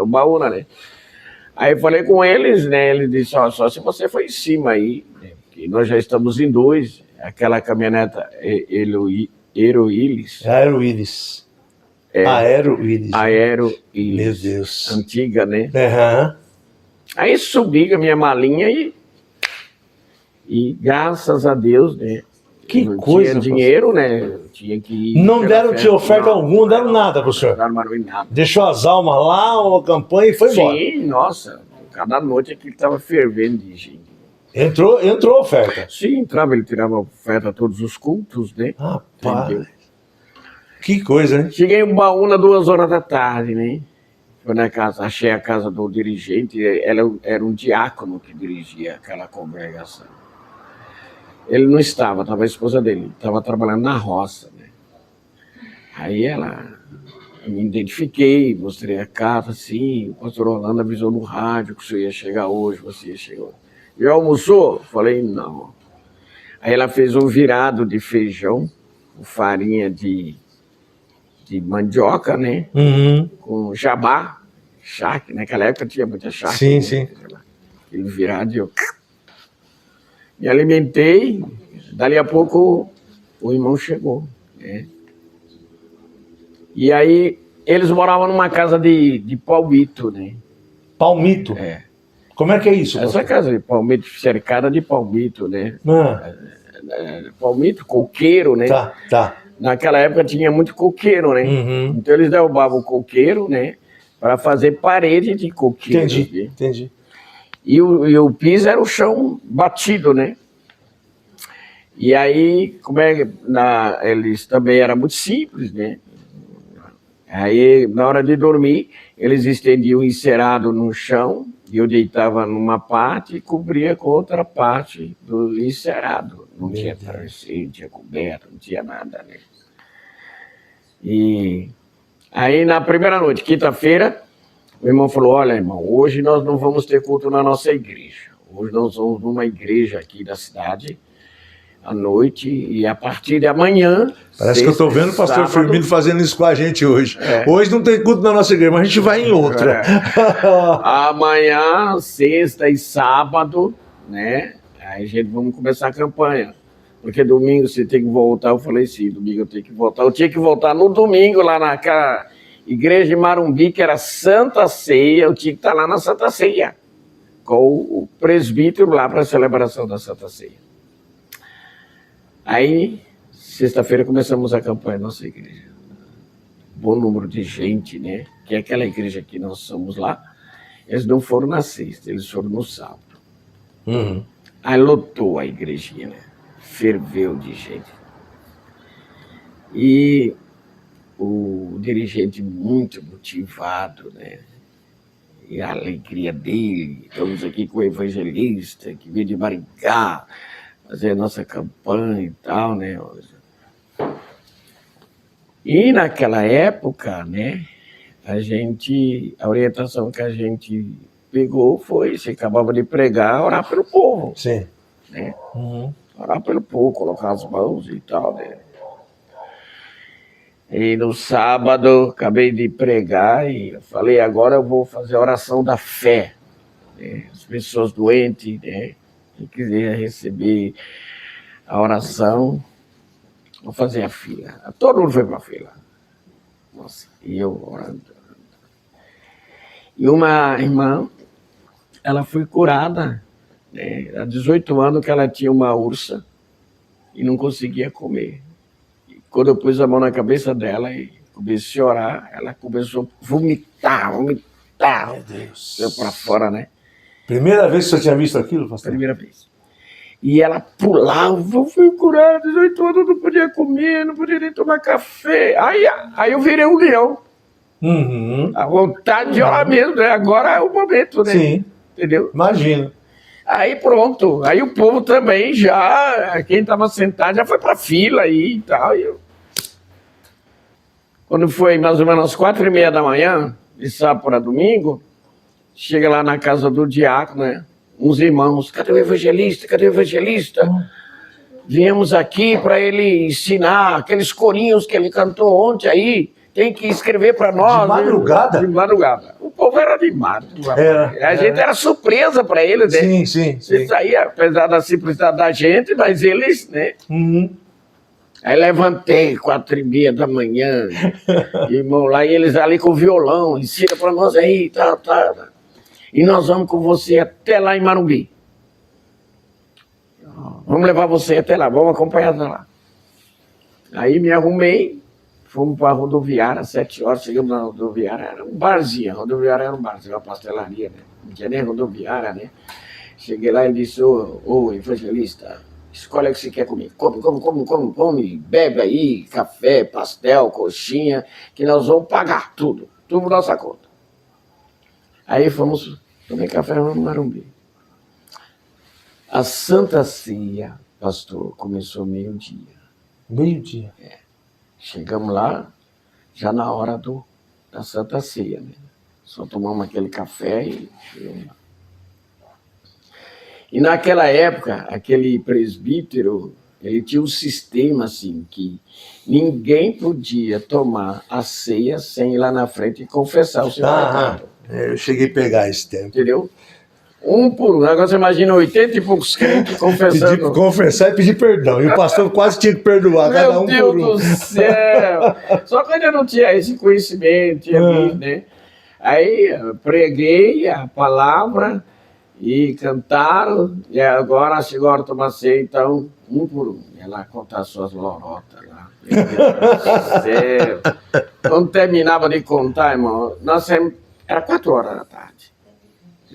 Ubaúna, né? Aí eu falei com eles, né? Ele disse, só se você for em cima aí, né, que nós já estamos em 2, aquela caminhoneta Aeroilis. Aeroilis. Aeroilis. Aeroilis. Meu Deus. Antiga, né? Uhum. Aí subi com a minha malinha e graças a Deus, né? Que não coisa, tinha dinheiro, né? Eu tinha que ir. Não deram-te oferta alguma, não deram nada, professor. Não deram nada. Deixou as almas lá, a campanha e foi embora. Sim, nossa, cada noite aquilo estava fervendo de gente. Entrou oferta. Sim, entrava, ele tirava oferta a todos os cultos, né? Rapaz. Entendeu? Que coisa, né? Cheguei em Ubaúna 2 horas da tarde, né? Fui na casa, achei a casa do dirigente, era um diácono que dirigia aquela congregação. Ele não estava a esposa dele, estava trabalhando na roça, né? Aí eu me identifiquei, mostrei a casa, assim, o pastor Orlando avisou no rádio que você ia chegar hoje, você ia chegar hoje. Já almoçou? Falei, não. Aí ela fez um virado de feijão, com farinha de mandioca, né? Uhum. Com jabá, charque, naquela época tinha muita charque. Sim, né? sim. Aquele virado, eu me alimentei, dali a pouco o irmão chegou, né? E aí eles moravam numa casa de palmito, né? Palmito? É. Como é que é isso? Essa casa de palmito, cercada de palmito, né? Palmito, coqueiro, né? Tá. Naquela época tinha muito coqueiro, né? Uhum. Então eles derrubavam o coqueiro, né? Para fazer parede de coqueiro. Entendi. E o piso era o chão batido, né? E aí, eles também era muito simples, né? Aí, na hora de dormir, eles estendiam o encerado no chão, e eu deitava numa parte e cobria com outra parte do encerado. Não tinha travesseiro, não tinha coberta, não tinha nada, né? E aí, na primeira noite, quinta-feira, o irmão falou, olha, irmão, hoje nós não vamos ter culto na nossa igreja. Hoje nós vamos numa igreja aqui da cidade, à noite, e a partir de amanhã... Parece que eu estou vendo o pastor Firmino fazendo isso com a gente hoje. É. Hoje não tem culto na nossa igreja, mas a gente vai em outra. Amanhã, sexta e sábado, né? Aí a gente vamos começar a campanha. Porque domingo você tem que voltar. Eu falei, sim, domingo eu tenho que voltar. Eu tinha que voltar no domingo lá naquela igreja de Marumbi, que era Santa Ceia. Eu tinha que estar lá na Santa Ceia, com o presbítero lá para a celebração da Santa Ceia. Aí, sexta-feira, começamos a campanha da nossa igreja. Bom número de gente, né? Que é aquela igreja que nós somos lá. Eles não foram na sexta, eles foram no sábado. Uhum. Aí lotou a igrejinha, né? Ferveu de gente. E o dirigente muito motivado, né? E a alegria dele. Estamos aqui com o evangelista que veio de Maringá fazer a nossa campanha e tal, né? E naquela época, né, a orientação que a gente pegou foi, se acabava de pregar, orar pelo povo. Sim. Né? Uhum. Orar pelo povo, colocar as mãos e tal, né? E no sábado, acabei de pregar e eu falei, agora eu vou fazer a oração da fé. Né? As pessoas doentes, né? Quem quiser receber a oração, vou fazer a fila. Todo mundo foi para a fila. Nossa, e eu orando. E uma irmã, ela foi curada, né? Há 18 anos que ela tinha uma úlcera e não conseguia comer. E quando eu pus a mão na cabeça dela e comecei a orar, ela começou a vomitar. Meu Deus. Deu para fora, né? Primeira vez que você tinha visto aquilo, pastor? Primeira vez. E ela pulava, eu fui curada, 18 anos, não podia comer, não podia nem tomar café. Aí eu virei um leão. Uhum. A vontade de orar mesmo, né? Agora é o momento, né? Sim. Entendeu? Imagino. Aí pronto, aí o povo também já, quem estava sentado já foi para fila aí e tal. Quando foi mais ou menos 4h30 da manhã, de sábado para domingo, chega lá na casa do diácono, né? Uns irmãos, cadê o evangelista? Cadê o evangelista? Viemos aqui para ele ensinar aqueles corinhos que ele cantou ontem aí, tem que escrever para nós. De madrugada? De madrugada. O povo era animado. Era, a gente era surpresa para eles, né? Sim, sim, sim. Isso aí, apesar da simplicidade da gente, mas eles, né? Uhum. Aí levantei 4h30 da manhã, irmão lá, e eles ali com o violão, ensina para nós aí, tá. E nós vamos com você até lá em Marumbi. Vamos levar você até lá, vamos acompanhar até lá. Aí me arrumei, fomos para a rodoviária, às 7 horas, chegamos na rodoviária, era um barzinho, a rodoviária era um barzinho, uma pastelaria, né? Não tinha nem rodoviária, né? Cheguei lá e disse, ô evangelista, escolhe o que você quer comer. Come, bebe aí, café, pastel, coxinha, que nós vamos pagar tudo por nossa conta. Aí fomos, tomei café no Marumbi. A Santa Ceia, pastor, começou meio-dia. Meio-dia? É. Chegamos lá, já na hora da Santa Ceia, né? Só tomamos aquele café e chegamos lá. E naquela época, aquele presbítero, ele tinha um sistema assim, que ninguém podia tomar a ceia sem ir lá na frente e confessar o seu pecado. Eu cheguei a pegar esse tempo. Entendeu? Um por um. Agora você imagina 80 e poucos crentes confessando. Pedir, confessar e pedir perdão. E o pastor quase tinha que perdoar, cada um por um. Meu Deus do céu! Só que eu ainda não tinha esse conhecimento, né? Aí eu preguei a palavra e cantaram, e agora chegou a hora de tomar ceia, então, um por um. Ia lá contar suas lorotas lá. Meu Deus do céu! Quando terminava de contar, irmão, era 4 horas da tarde.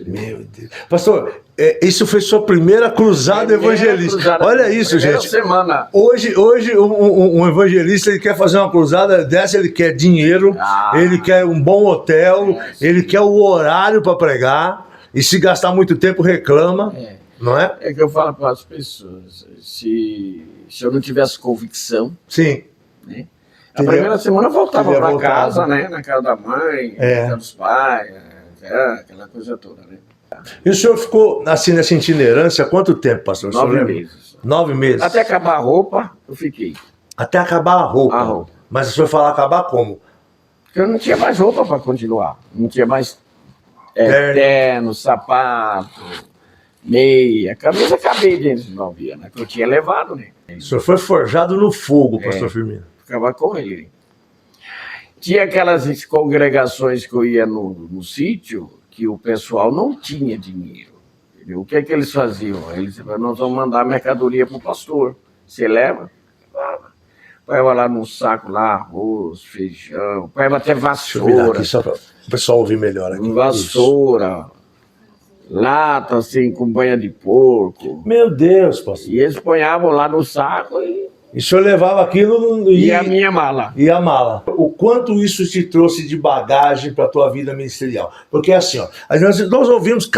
Meu Deus. Pastor, isso foi sua primeira cruzada evangelista. Olha isso, gente. Semana. Hoje um evangelista, ele quer fazer uma cruzada dessa, ele quer dinheiro, ele quer um bom hotel, ele quer o horário para pregar, e se gastar muito tempo reclama, não é? É que eu falo para as pessoas, se eu não tivesse convicção, sim, né? A primeira semana eu voltava para casa, né? Na casa da mãe, na casa dos pais, aquela coisa toda, né? E o senhor ficou assim nessa itinerância há quanto tempo, pastor? 9 meses. 9 meses? Até acabar a roupa, eu fiquei. Até acabar a roupa? A roupa. Mas o senhor fala acabar como? Porque eu não tinha mais roupa para continuar. Não tinha mais terno, sapato, meia, camisa, acabei dentro de 9 anos, que eu tinha levado, né? O senhor foi forjado no fogo, pastor Firmino. Ficava com ele. Tinha aquelas congregações que eu ia no sítio, que o pessoal não tinha dinheiro. Entendeu? O que é que eles faziam? Eles diziam, nós vamos mandar mercadoria para o pastor. Você leva? Leva lá num saco, lá, arroz, feijão, leva até vassoura. Aqui, só para o pessoal ouvir melhor aqui. Vassoura, lata assim, com banha de porco. Meu Deus, pastor. E eles ponhavam lá no saco e o senhor levava aquilo e a minha mala. E a mala. O quanto isso te trouxe de bagagem para a tua vida ministerial? Porque assim, ó, nós ouvimos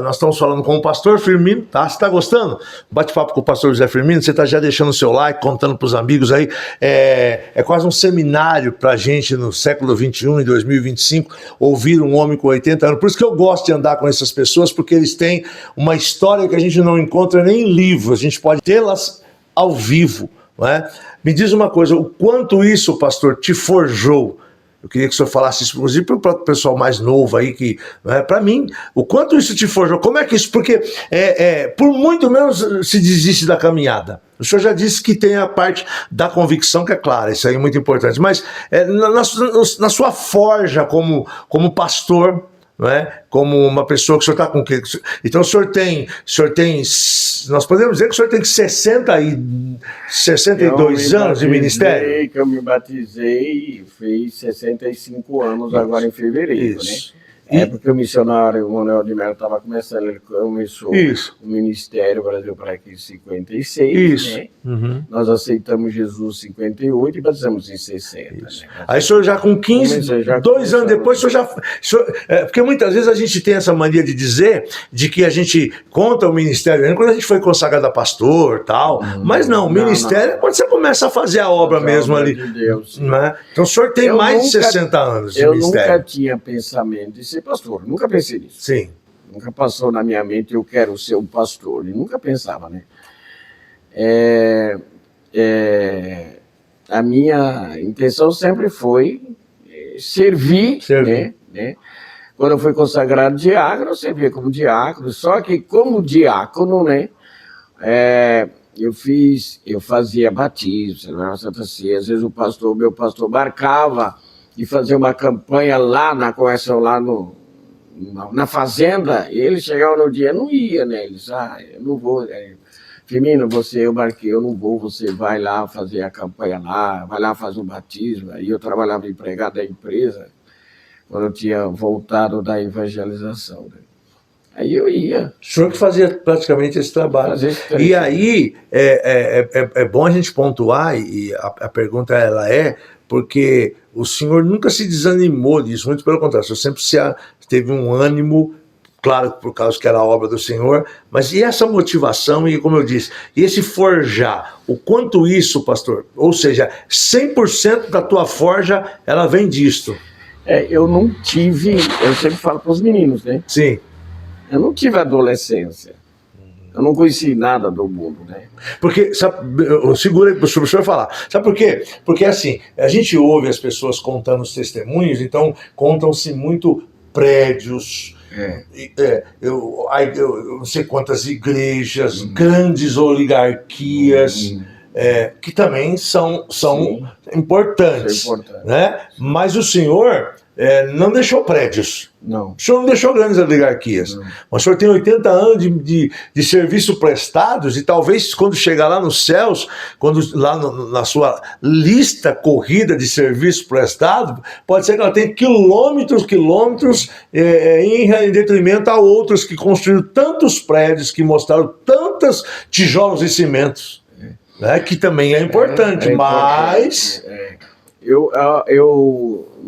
nós estamos falando com o pastor Firmino, tá? Você está gostando? Bate-papo com o pastor José Firmino, você está já deixando o seu like, contando para os amigos aí. É quase um seminário para a gente no século XXI, em 2025, ouvir um homem com 80 anos. Por isso que eu gosto de andar com essas pessoas, porque eles têm uma história que a gente não encontra nem em livros, a gente pode tê-las ao vivo, não é? Me diz uma coisa, o quanto isso, pastor, te forjou? Eu queria que o senhor falasse isso, inclusive, para o pessoal mais novo aí, que, para mim, o quanto isso te forjou? Como é que isso? Porque por muito menos se desiste da caminhada. O senhor já disse que tem a parte da convicção, que é clara, isso aí é muito importante, mas na sua forja como pastor, não é? Como uma pessoa que o senhor está com o quê? Então o senhor tem, nós podemos dizer que o senhor tem 62 anos de ministério? Que eu me batizei, fiz 65 anos agora em fevereiro, Isso. né? Porque o missionário Manuel de Mello estava começando, ele começou o Ministério Brasil para aqui em 56, né? Nós aceitamos Jesus em 58 e batizamos em 60. Né? Aí o senhor já com 15, 2 anos depois, o senhor já... porque muitas vezes a gente tem essa mania de dizer de que a gente conta o ministério quando a gente foi consagrado a pastor tal, mas não, o ministério é quando você começa a fazer a obra mesmo ali. De Deus, né? Então o senhor tem mais de 60 anos de ministério. Eu nunca tinha pensamento de ser pastor, nunca pensei nisso. Sim. Nunca passou na minha mente, eu quero ser um pastor, eu nunca pensava, né? A minha intenção sempre foi servir. Né? Quando eu fui consagrado diácono, eu servia como diácono, só que como diácono, né? Eu fazia batismo, celebrava Santa Ceia, às vezes meu pastor marcava de fazer uma campanha lá na correção, lá na fazenda, e ele chegava no dia, não ia, né? Ele disse, eu não vou, Firmino, eu marquei, eu não vou, você vai lá fazer a campanha lá, vai lá fazer o batismo. Aí eu trabalhava empregado da empresa, quando eu tinha voltado da evangelização, né? Aí eu ia. O senhor que fazia praticamente esse trabalho. E aí, é bom a gente pontuar, e a pergunta ela porque o senhor nunca se desanimou disso, muito pelo contrário, o senhor sempre teve um ânimo, claro, por causa que era a obra do Senhor, mas e essa motivação, e como eu disse, e esse forjar, o quanto isso, pastor, ou seja, 100% da tua forja, ela vem disto. Eu não tive, eu sempre falo para os meninos, né? Sim. Eu não tive adolescência. Eu não conheci nada do mundo, né? Porque, sabe, segura aí para o senhor falar. Sabe por quê? Porque assim, a gente ouve as pessoas contando os testemunhos, então contam-se muito prédios, eu não sei quantas igrejas, grandes oligarquias, que também são importantes, né? Mas o senhor não deixou prédios. Não. O senhor não deixou grandes oligarquias. Mas o senhor tem 80 anos de serviço prestados, e talvez quando chegar lá nos céus, quando lá na sua lista corrida de serviço prestado, pode ser que ela tenha quilômetros em detrimento a outros que construíram tantos prédios, que mostraram tantos tijolos e cimentos, né, que também é importante, mas...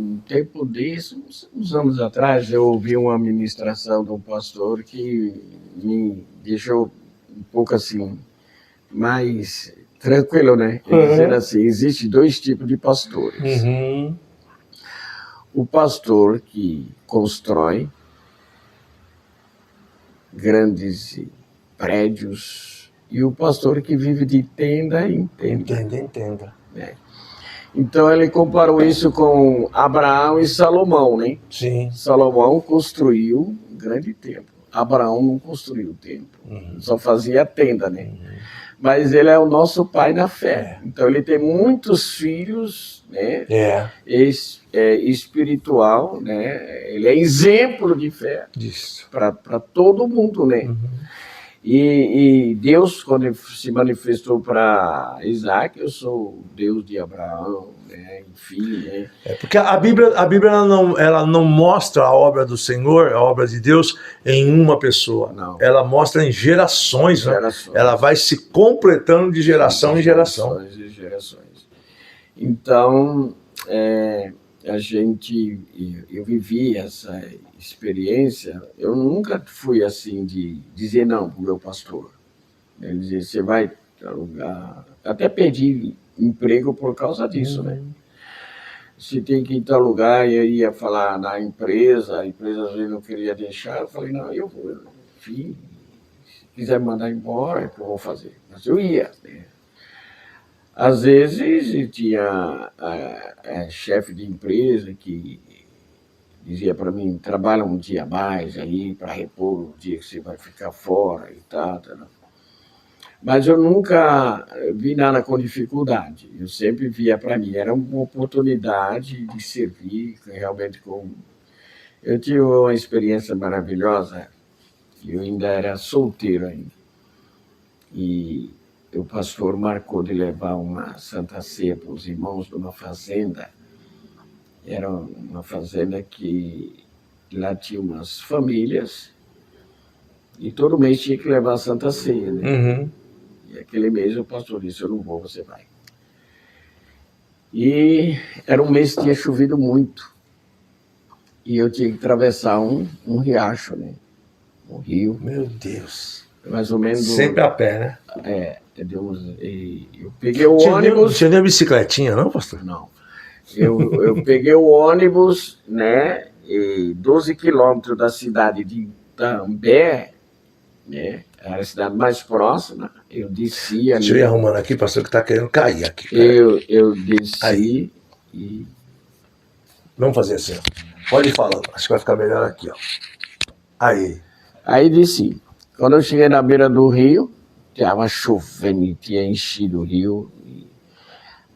Um tempo desse, uns anos atrás, eu ouvi uma ministração de um pastor que me deixou um pouco assim, mais tranquilo, né? Dizendo assim, existe 2 tipos de pastores. O pastor que constrói grandes prédios e o pastor que vive de tenda em tenda. Né? Então ele comparou isso com Abraão e Salomão, né? Sim. Salomão construiu um grande templo. Abraão não construiu o templo, só fazia tenda, né? Mas ele é o nosso pai na fé. Então ele tem muitos filhos, né? Espiritual, né? Ele é exemplo de fé para todo mundo, né? E Deus, quando ele se manifestou para Isaac, eu sou o Deus de Abraão, né? Enfim, né? Porque a Bíblia ela não mostra a obra do Senhor, a obra de Deus, em uma pessoa. Não. Ela mostra em gerações. Né? Ela vai se completando de geração em geração. Então, eu vivi essa experiência. Eu nunca fui assim de dizer não para o meu pastor. Ele dizia, você vai alugar. Até perdi emprego por causa disso, né? Você tem que ir em tal lugar, e eu ia falar na empresa, a empresa às vezes não queria deixar. Eu falei, não, eu vou. Filho, se quiser me mandar embora, é que eu vou fazer. Mas eu ia, né? Às vezes tinha chefe de empresa que dizia para mim, trabalha um dia a mais aí para repor o dia que você vai ficar fora e tal. Mas eu nunca vi nada com dificuldade. Eu sempre via para mim, era uma oportunidade de servir realmente com Eu tive uma experiência maravilhosa, eu ainda era solteiro ainda. E o pastor marcou de levar uma Santa Ceia para os irmãos numa fazenda. Era uma fazenda que lá tinha umas famílias e todo mês tinha que levar a Santa Ceia, né? Uhum. E aquele mês o pastor disse, eu não vou, você vai. E era um mês que tinha chovido muito. E eu tinha que atravessar um riacho, né? Um rio. Meu Deus. Mais ou menos... Sempre a pé, né? Entendeu? E eu peguei o ônibus... Não tinha nem bicicletinha, não, pastor? Não. Eu peguei o ônibus, né? E 12 quilômetros da cidade de Itambé, né? Era a cidade mais próxima. Eu desci ali. Deixa eu ir arrumando aqui, pastor, que tá querendo cair aqui. Eu desci Aí. e... Vamos fazer assim, ó. Pode ir falando, acho que vai ficar melhor aqui, ó. Aí desci. Quando eu cheguei na beira do rio, estava chovendo, tinha enchido o rio.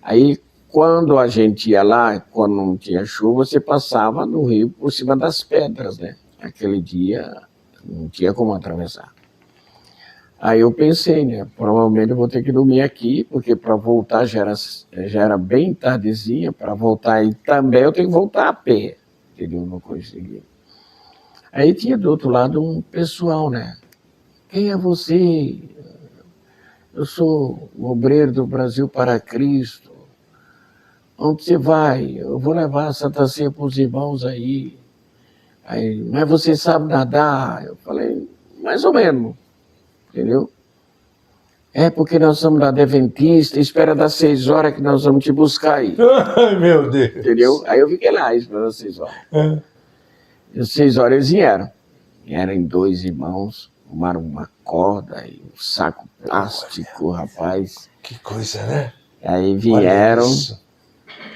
Aí, quando a gente ia lá, quando não tinha chuva, você passava no rio por cima das pedras, né? Aquele dia não tinha como atravessar. Aí eu pensei, né? Provavelmente eu vou ter que dormir aqui, porque para voltar já era bem tardezinha, para voltar aí também eu tenho que voltar a pé. Entendeu? Não consegui. Aí tinha do outro lado um pessoal, né? Quem é você? Eu sou o obreiro do Brasil para Cristo. Onde você vai? Eu vou levar a Santa Ceia para os irmãos aí. Mas você sabe nadar? Eu falei, mais ou menos. Entendeu? É porque nós somos da Adventista, espera das 6 horas que nós vamos te buscar aí. Ai, meu Deus. Entendeu? Aí eu fiquei lá, esperando as 6 horas. E às 6 horas eles vieram. Vieram 2 irmãos, arrumaram uma corda e um saco plástico, rapaz. Que coisa, né? Aí vieram,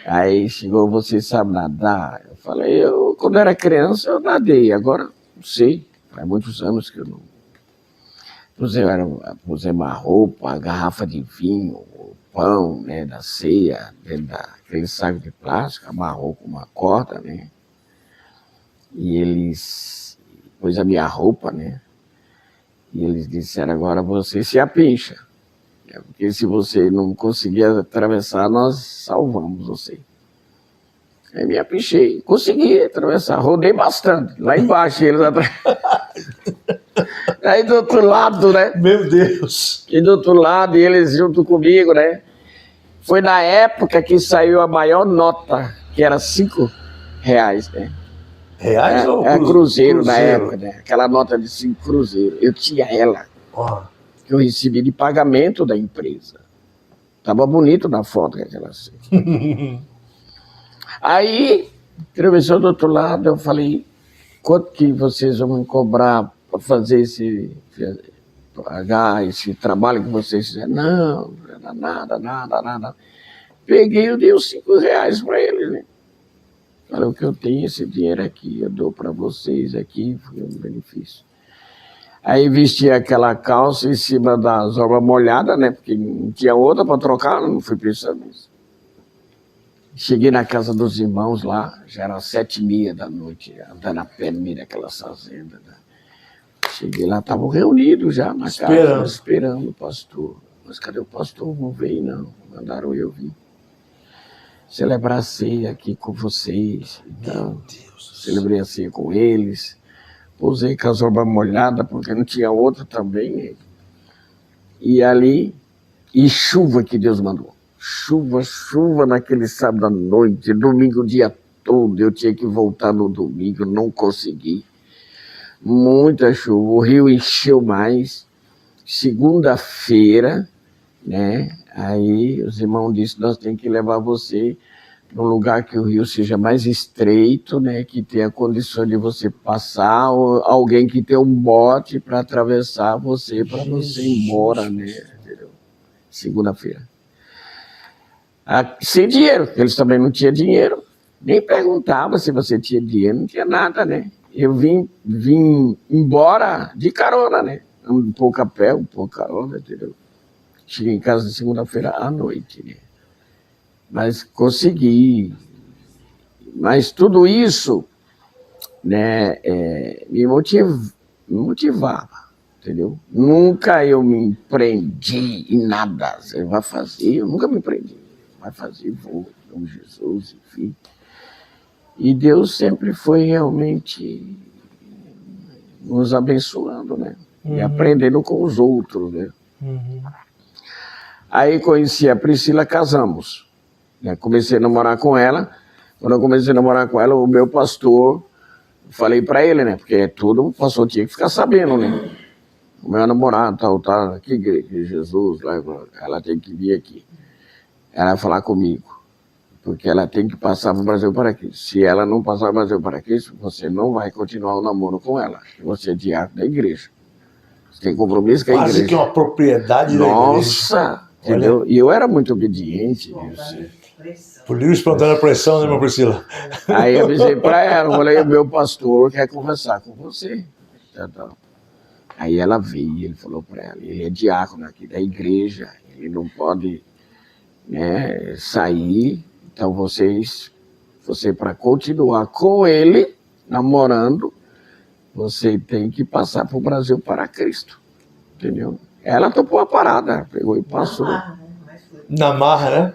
aí chegou, você sabe nadar? Eu falei, quando era criança eu nadei, agora não sei, faz muitos anos que eu não... Pusemos uma roupa, a garrafa de vinho, o pão, né, da ceia, dentro daquele saco de plástico, amarrou com uma corda, né? E eles pôs a minha roupa, né? E eles disseram, agora você se apincha. Porque se você não conseguir atravessar, nós salvamos você. Aí me apinchei, consegui atravessar, rodei bastante, lá embaixo eles atravessaram. Aí do outro lado, né? Meu Deus! E do outro lado, eles junto comigo, né? Foi na época que saiu a maior nota, que era R$5, né? Reais ou cruzeiro na época, né? Aquela nota de 5 cruzeiros. Eu tinha ela, que eu recebi de pagamento da empresa. Tava bonito na foto aquela cena. Aí, atravessou do outro lado, eu falei, quanto que vocês vão me cobrar para fazer pagar esse trabalho que vocês fizeram? Não era nada. Peguei e dei os R$5 para eles, né? Falei, o que eu tenho, esse dinheiro aqui, eu dou para vocês aqui, foi um benefício. Aí vesti aquela calça em cima das obras molhadas, né? Porque não tinha outra para trocar, não fui pensando nisso. Cheguei na casa dos irmãos lá, já era 7h30 da noite, andando a pé no meio daquela fazenda, né? Cheguei lá, estavam reunidos já na casa, esperando o pastor. Mas cadê o pastor? Não veio, não. Mandaram eu vir. Celebrar a ceia aqui com vocês. Então, celebrei a ceia com eles. Pousei com as obras molhadas, porque não tinha outra também. E ali, e chuva que Deus mandou. Chuva naquele sábado à noite, domingo o dia todo. Eu tinha que voltar no domingo, não consegui. Muita chuva, o rio encheu mais. Segunda-feira, né? Aí os irmãos disseram, nós temos que levar você para um lugar que o rio seja mais estreito, né? Que tenha condições de você passar, ou alguém que tenha um bote para atravessar você, para você ir embora, né? Entendeu? Segunda-feira. Sem dinheiro, porque eles também não tinham dinheiro. Nem perguntava se você tinha dinheiro, não tinha nada, né? Eu vim embora de carona, né? Um pouco a pé, um pouco carona, entendeu? Cheguei em casa segunda-feira à noite, né? Mas consegui. Mas tudo isso né, me motivava, entendeu? Nunca eu me prendi em nada. Você vai fazer, eu nunca me prendi. Vai fazer, vou, em nome de Jesus, enfim. E Deus sempre foi realmente nos abençoando, né? E aprendendo com os outros, né? Aí conheci a Priscila, casamos. Né? Comecei a namorar com ela. Quando eu comecei a namorar com ela, o meu pastor, falei para ele, né? Porque todo pastor tinha que ficar sabendo, né? O meu namorado, tá aqui, igreja, Jesus, lá, ela tem que vir aqui. Ela vai falar comigo. Porque ela tem que passar para o Brasil para Cristo. Se ela não passar para o Brasil para Cristo, você não vai continuar o namoro com ela. Você é diácono da igreja. Você tem compromisso com a igreja. Quase que uma propriedade da igreja. Nossa, entendeu? E eu era muito obediente. Por livre e espontânea pressão, né, minha Priscila? Aí eu avisei para ela, falei, o meu pastor quer conversar com você. Aí ela veio, ele falou para ela, ele é diácono aqui da igreja, ele não pode, né, sair. Então você para continuar com ele, namorando, você tem que passar para o Brasil para Cristo, entendeu? Ela topou a parada, pegou e passou. Na marra, né?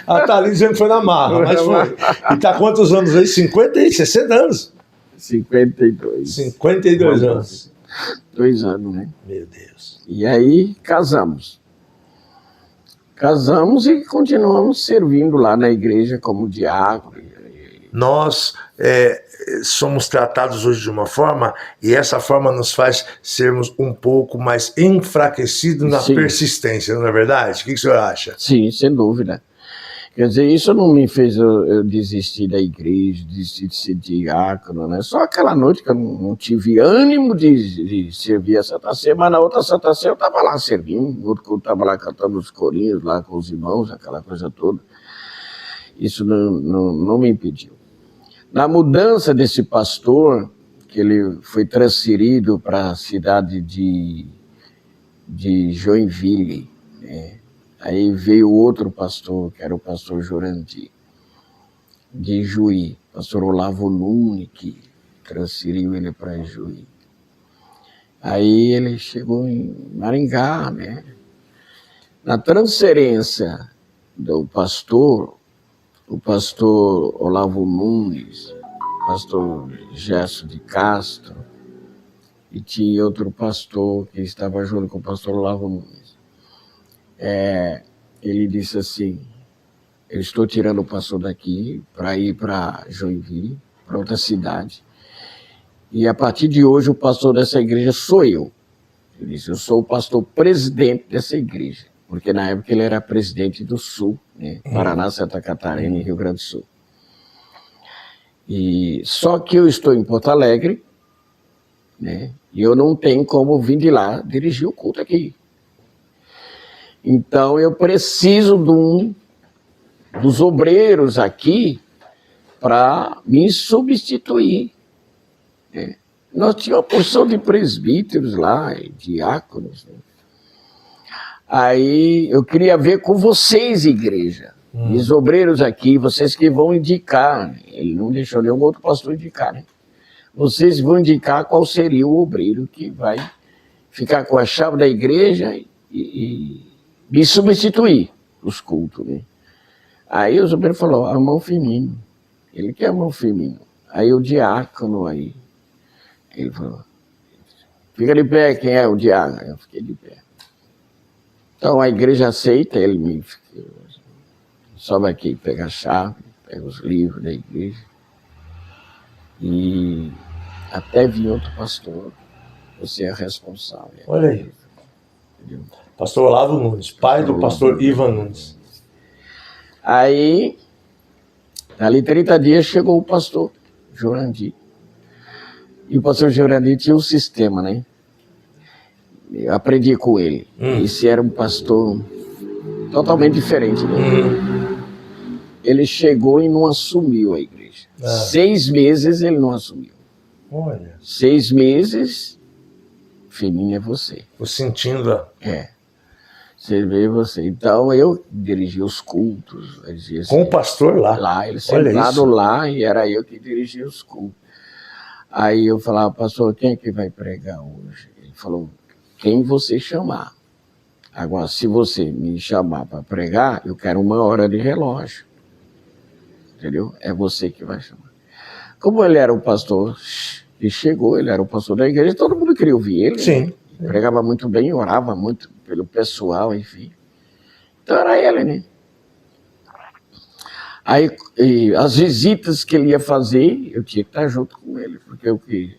A Thalita dizendo que foi na marra, mas foi. E tá quantos anos aí? 50 e 60 anos? 52. 52 anos. 2 anos, né? Meu Deus. E aí casamos. Casamos e continuamos servindo lá na igreja como diácono. Nós somos tratados hoje de uma forma, e essa forma nos faz sermos um pouco mais enfraquecidos na persistência, não é verdade? O que o senhor acha? Sim, sem dúvida. Quer dizer, isso não me fez eu desistir da igreja, desistir de ser diácono, né? Só aquela noite que eu não tive ânimo de servir a Santa Ceia, mas na outra Santa Ceia eu estava lá servindo, no outro culto eu estava lá cantando os corinhos, lá com os irmãos, aquela coisa toda. Isso não me impediu. Na mudança desse pastor, que ele foi transferido para a cidade de Joinville, né? Aí veio outro pastor, que era o pastor Jurandir, de Juí, pastor Olavo Nunes, que transferiu ele para Juí. Aí ele chegou em Maringá, né? Na transferência do pastor, o pastor Olavo Nunes, o pastor Gerson de Castro, e tinha outro pastor que estava junto com o pastor Olavo Nunes. Ele disse assim, eu estou tirando o pastor daqui para ir para Joinville, para outra cidade, e a partir de hoje o pastor dessa igreja sou eu. Ele disse, eu sou o pastor presidente dessa igreja, porque na época ele era presidente do Sul, né? Paraná, Santa Catarina e Rio Grande do Sul. E só que eu estou em Porto Alegre, né? E eu não tenho como vir de lá dirigir o culto aqui. Então eu preciso dos obreiros aqui para me substituir. Né? Nós tínhamos uma porção de presbíteros lá, diáconos. Né? Aí eu queria ver com vocês, igreja, os obreiros aqui, vocês que vão indicar. Né? Ele não deixou nenhum outro pastor indicar. Né? Vocês vão indicar qual seria o obreiro que vai ficar com a chave da igreja e me substituir nos cultos, né? Aí o obreiro falou, a mão feminino. Ele quer a mão feminino. Aí o diácono aí, ele falou, fica de pé, quem é o diácono? Eu fiquei de pé. Então a igreja aceita, ele me sobe aqui, pega a chave, pega os livros da igreja. E até vir outro pastor, você é responsável. Olha aí. Entendeu? Pastor Olavo Nunes, pai do pastor Ivan Nunes. Aí, ali 30 dias, chegou o pastor Jurandir. E o pastor Jurandir tinha um sistema, né? Eu aprendi com ele. Esse era um pastor totalmente diferente, né? Ele chegou e não assumiu a igreja. 6 meses ele não assumiu. Olha. 6 meses, filhinha é você. Tô sentindo. Você vê você. Então eu dirigia os cultos. Assim, Com o pastor lá. Lá, ele Olha sentado isso. lá e era eu que dirigia os cultos. Aí eu falava, pastor, quem é que vai pregar hoje? Ele falou, quem você chamar. Agora, se você me chamar para pregar, eu quero 1 hora de relógio. Entendeu? É você que vai chamar. Como ele era o pastor, e chegou, ele era o pastor da igreja, todo mundo queria ouvir ele. Sim. Né? Pregava muito bem, orava muito pelo pessoal, enfim. Então era ele, né? Aí, as visitas que ele ia fazer, eu tinha que estar junto com ele, porque eu que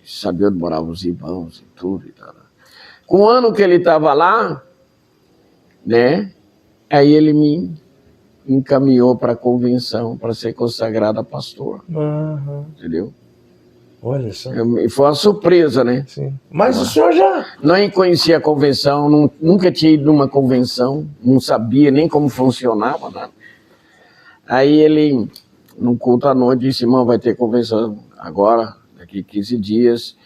sabia onde moravam os irmãos e tudo. E tal. Com o ano que ele estava lá, né? Aí ele me encaminhou para a convenção para ser consagrado a pastor. Uhum. Entendeu? Olha só. Foi uma surpresa, né? Sim. Mas o senhor já... Não conhecia a convenção, nunca tinha ido numa convenção, não sabia nem como funcionava, nada. Aí ele, num culto à noite, disse, irmão, vai ter convenção agora, daqui 15 dias,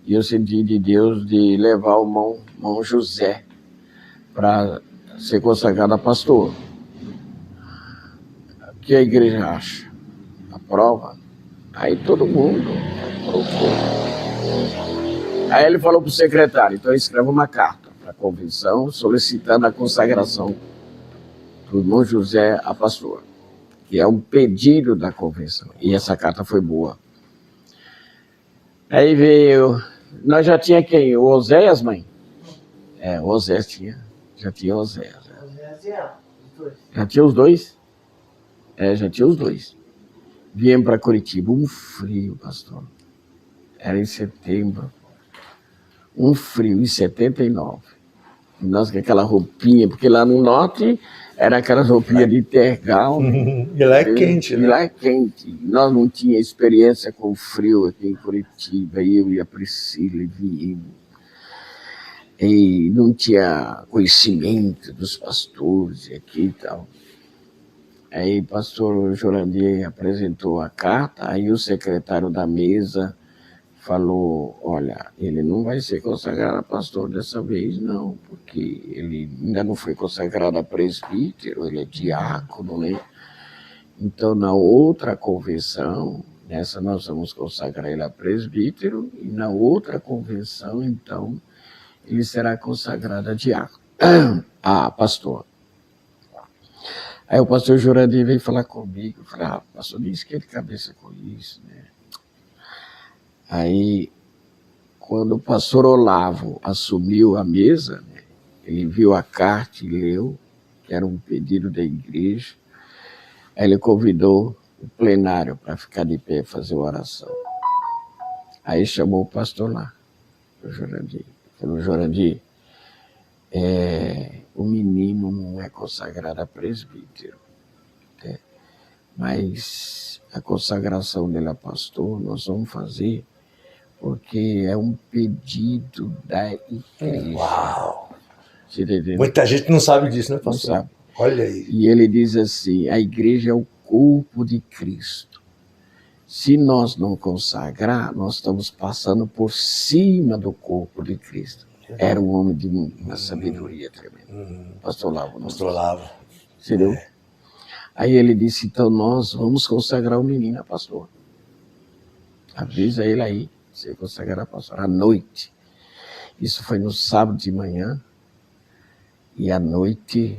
e eu senti de Deus de levar o irmão José para ser consagrado a pastor. O que a igreja acha? Aprova? Aí todo mundo aprovou. Aí ele falou para o secretário, então escreve uma carta para a convenção solicitando a consagração do irmão José a pastor, que é um pedido da convenção. E essa carta foi boa. Aí veio... Nós já tinha quem? O Oséias, mãe? É, o Oséias tinha. Já tinha o Oséias. Já tinha os dois? É, já tinha os dois. Viemos para Curitiba. Um frio, pastor. Era em setembro. Um frio, em 79. E nós com aquela roupinha, porque lá no norte... Era aquelas roupinhas de tergal. E lá é quente, né? E lá é quente. Nós não tínhamos experiência com frio aqui em Curitiba. Eu e a Priscila viemos. E não tinha conhecimento dos pastores aqui e tal. Aí o pastor Jurandir apresentou a carta, aí o secretário da mesa falou, olha, ele não vai ser consagrado a pastor dessa vez, não, porque ele ainda não foi consagrado a presbítero, ele é diácono, né? Então, na outra convenção, nessa nós vamos consagrar ele a presbítero, e na outra convenção, então, ele será consagrado a diácono, a pastor. Aí o pastor Jurandir veio falar comigo, eu falei, pastor, nem esquenta a cabeça com isso, né? Aí, quando o pastor Olavo assumiu a mesa, né, ele viu a carta e leu, que era um pedido da igreja, aí ele convidou o plenário para ficar de pé e fazer oração. Aí chamou o pastor lá, o Jurandir. Falou, Jurandir, o menino não é consagrado a presbítero, né? Mas a consagração dele a pastor nós vamos fazer porque é um pedido da igreja. Uau! Você tá entendendo? Muita gente não sabe disso, né, pastor? Não sabe. Olha aí. E ele diz assim, a igreja é o corpo de Cristo. Se nós não consagrar, nós estamos passando por cima do corpo de Cristo. Era um homem de uma sabedoria tremenda. Pastor Lavo. Pastor Lavo. Entendeu? Aí ele disse, então nós vamos consagrar o menino a pastor. Avisa ele aí. Você consagrará pastor à noite. Isso foi no sábado de manhã. E à noite,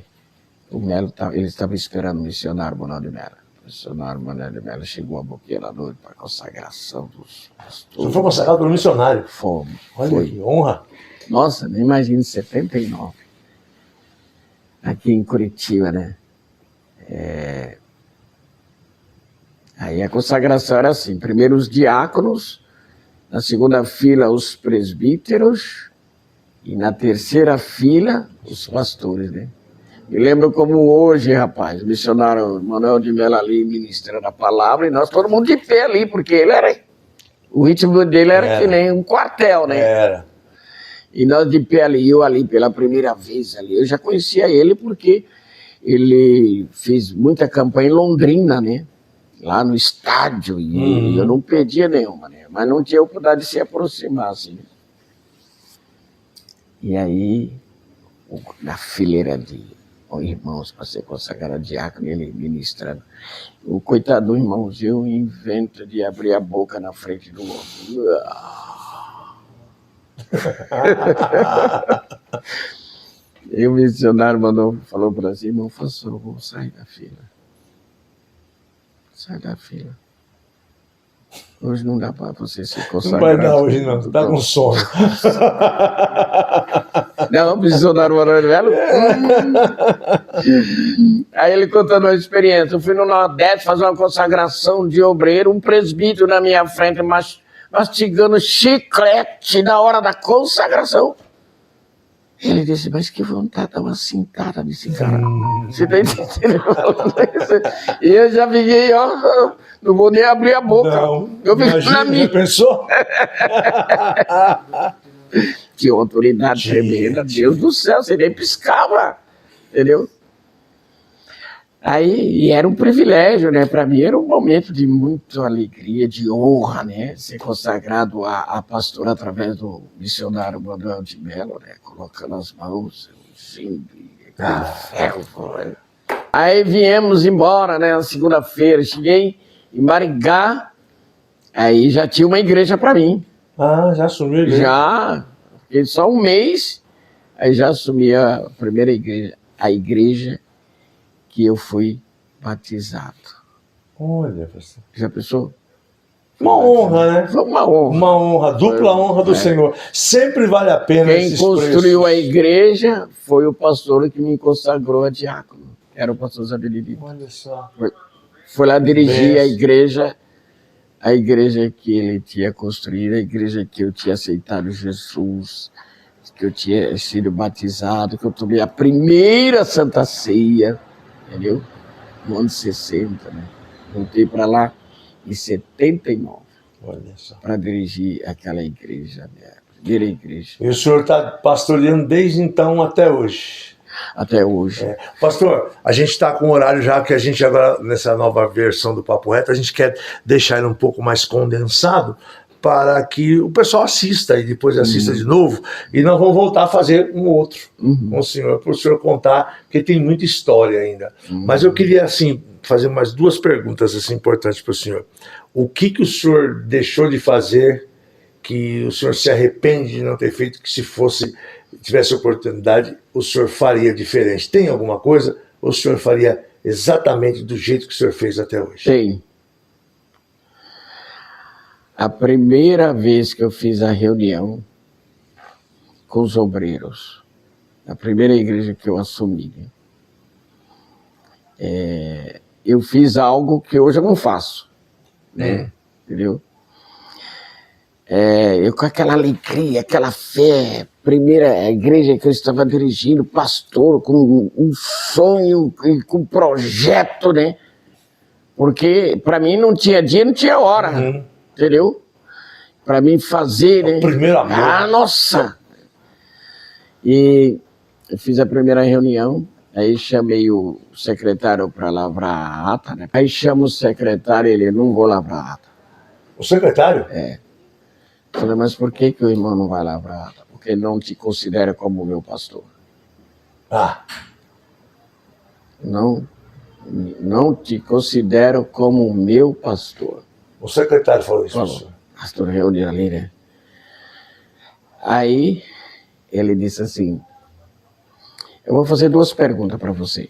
o Melo ele estava esperando o missionário Manuel de Mello. O missionário Manuel de Mello chegou a boqueira à noite para a consagração dos pastores. Você foi consagrado pelo missionário? Fomos. Olha Foi. que honra. Nossa, nem imagino, 79. Aqui em Curitiba, né? Aí a consagração era assim, primeiro os diáconos, na segunda fila os presbíteros e na terceira fila os pastores, né? Me lembro como hoje, rapaz, o missionário Manuel de Mello ali ministrando a palavra e nós todo mundo de pé ali, porque ele era... O ritmo dele era que nem um quartel, né? Era. E nós de pé ali, eu ali pela primeira vez ali, eu já conhecia ele porque ele fez muita campanha em Londrina, né? Lá no estádio, e eu não perdia nenhuma, né? Mas não tinha oportunidade de se aproximar, assim. E aí, na fileira de irmãos para ser consagrado diácono, ele ministrando. O coitado do irmãozinho inventa de abrir a boca na frente do outro. E o missionário falou para si, irmão, faça favor, sai da fila. Sai da fila. Hoje não dá para você se consagrar. Não vai dar hoje não, você tá com sono. Não, o missionário Manuel. Aí ele contando uma experiência. Eu fui no Nordeste fazer uma consagração de obreiro, um presbítero na minha frente, mastigando chiclete na hora da consagração. Ele disse, mas que vontade de dar uma cintada nesse cara. Você tá entendendo? E eu já fiquei, ó, não vou nem abrir a boca. Não, eu fiquei na minha. Já pensou? Que autoridade tremenda, Deus do céu, você nem piscava, entendeu? Aí, e era um privilégio, né? Para mim era um momento de muita alegria, de honra, né? Ser consagrado a pastor através do missionário Manuel de Mello, né? Colocando as mãos, assim, ferro. Né? Aí viemos embora, né? Na segunda-feira, cheguei em Maringá, aí já tinha uma igreja para mim. Ah, já assumiu? Já, fiquei só um mês, aí já assumi a primeira igreja, a igreja que eu fui batizado. Olha, pastor. Já pensou? Uma honra, né? Foi uma honra. Uma honra, dupla honra do Senhor. Sempre vale a pena Quem construiu a igreja foi o pastor que me consagrou a diácono. Era o pastor Zé Benedito. Olha só. Foi lá dirigir a igreja que ele tinha construído, a igreja que eu tinha aceitado Jesus, que eu tinha sido batizado, que eu tomei a primeira Santa Ceia, entendeu? No ano 60, né? Voltei para lá em 79, para dirigir aquela igreja, né? A primeira igreja. E o senhor está pastoreando desde então até hoje? Até hoje. Pastor, a gente está com o horário já, que a gente agora, nessa nova versão do Papo Reto, a gente quer deixar ele um pouco mais condensado para que o pessoal assista e depois assista de novo, e nós vamos voltar a fazer um outro com o senhor, para o senhor contar, porque tem muita história ainda. Mas eu queria, assim, fazer mais duas perguntas assim, importantes para o senhor. O que o senhor deixou de fazer que o senhor se arrepende de não ter feito, que se tivesse oportunidade, o senhor faria diferente? Tem alguma coisa ou o senhor faria exatamente do jeito que o senhor fez até hoje? Tem. A primeira vez que eu fiz a reunião com os obreiros, a primeira igreja que eu assumi, eu fiz algo que hoje eu não faço, né? Entendeu? Eu com aquela alegria, aquela fé, primeira igreja que eu estava dirigindo, pastor, com um sonho e com um projeto, né? Porque para mim não tinha dia, não tinha hora, entendeu? Para mim fazer, né? Primeiro amor. Ah, nossa! E eu fiz a primeira reunião, aí chamei o secretário para lavrar a ata, né? Aí chamo o secretário, ele, não vou lavrar a ata. O secretário? Eu falei, mas por que o irmão não vai lavrar a ata? Porque ele não te considera como meu pastor. Não te considero como meu pastor. O secretário falou isso. Falou. Pastor reuniu ali, né? Aí ele disse assim, eu vou fazer duas perguntas para você.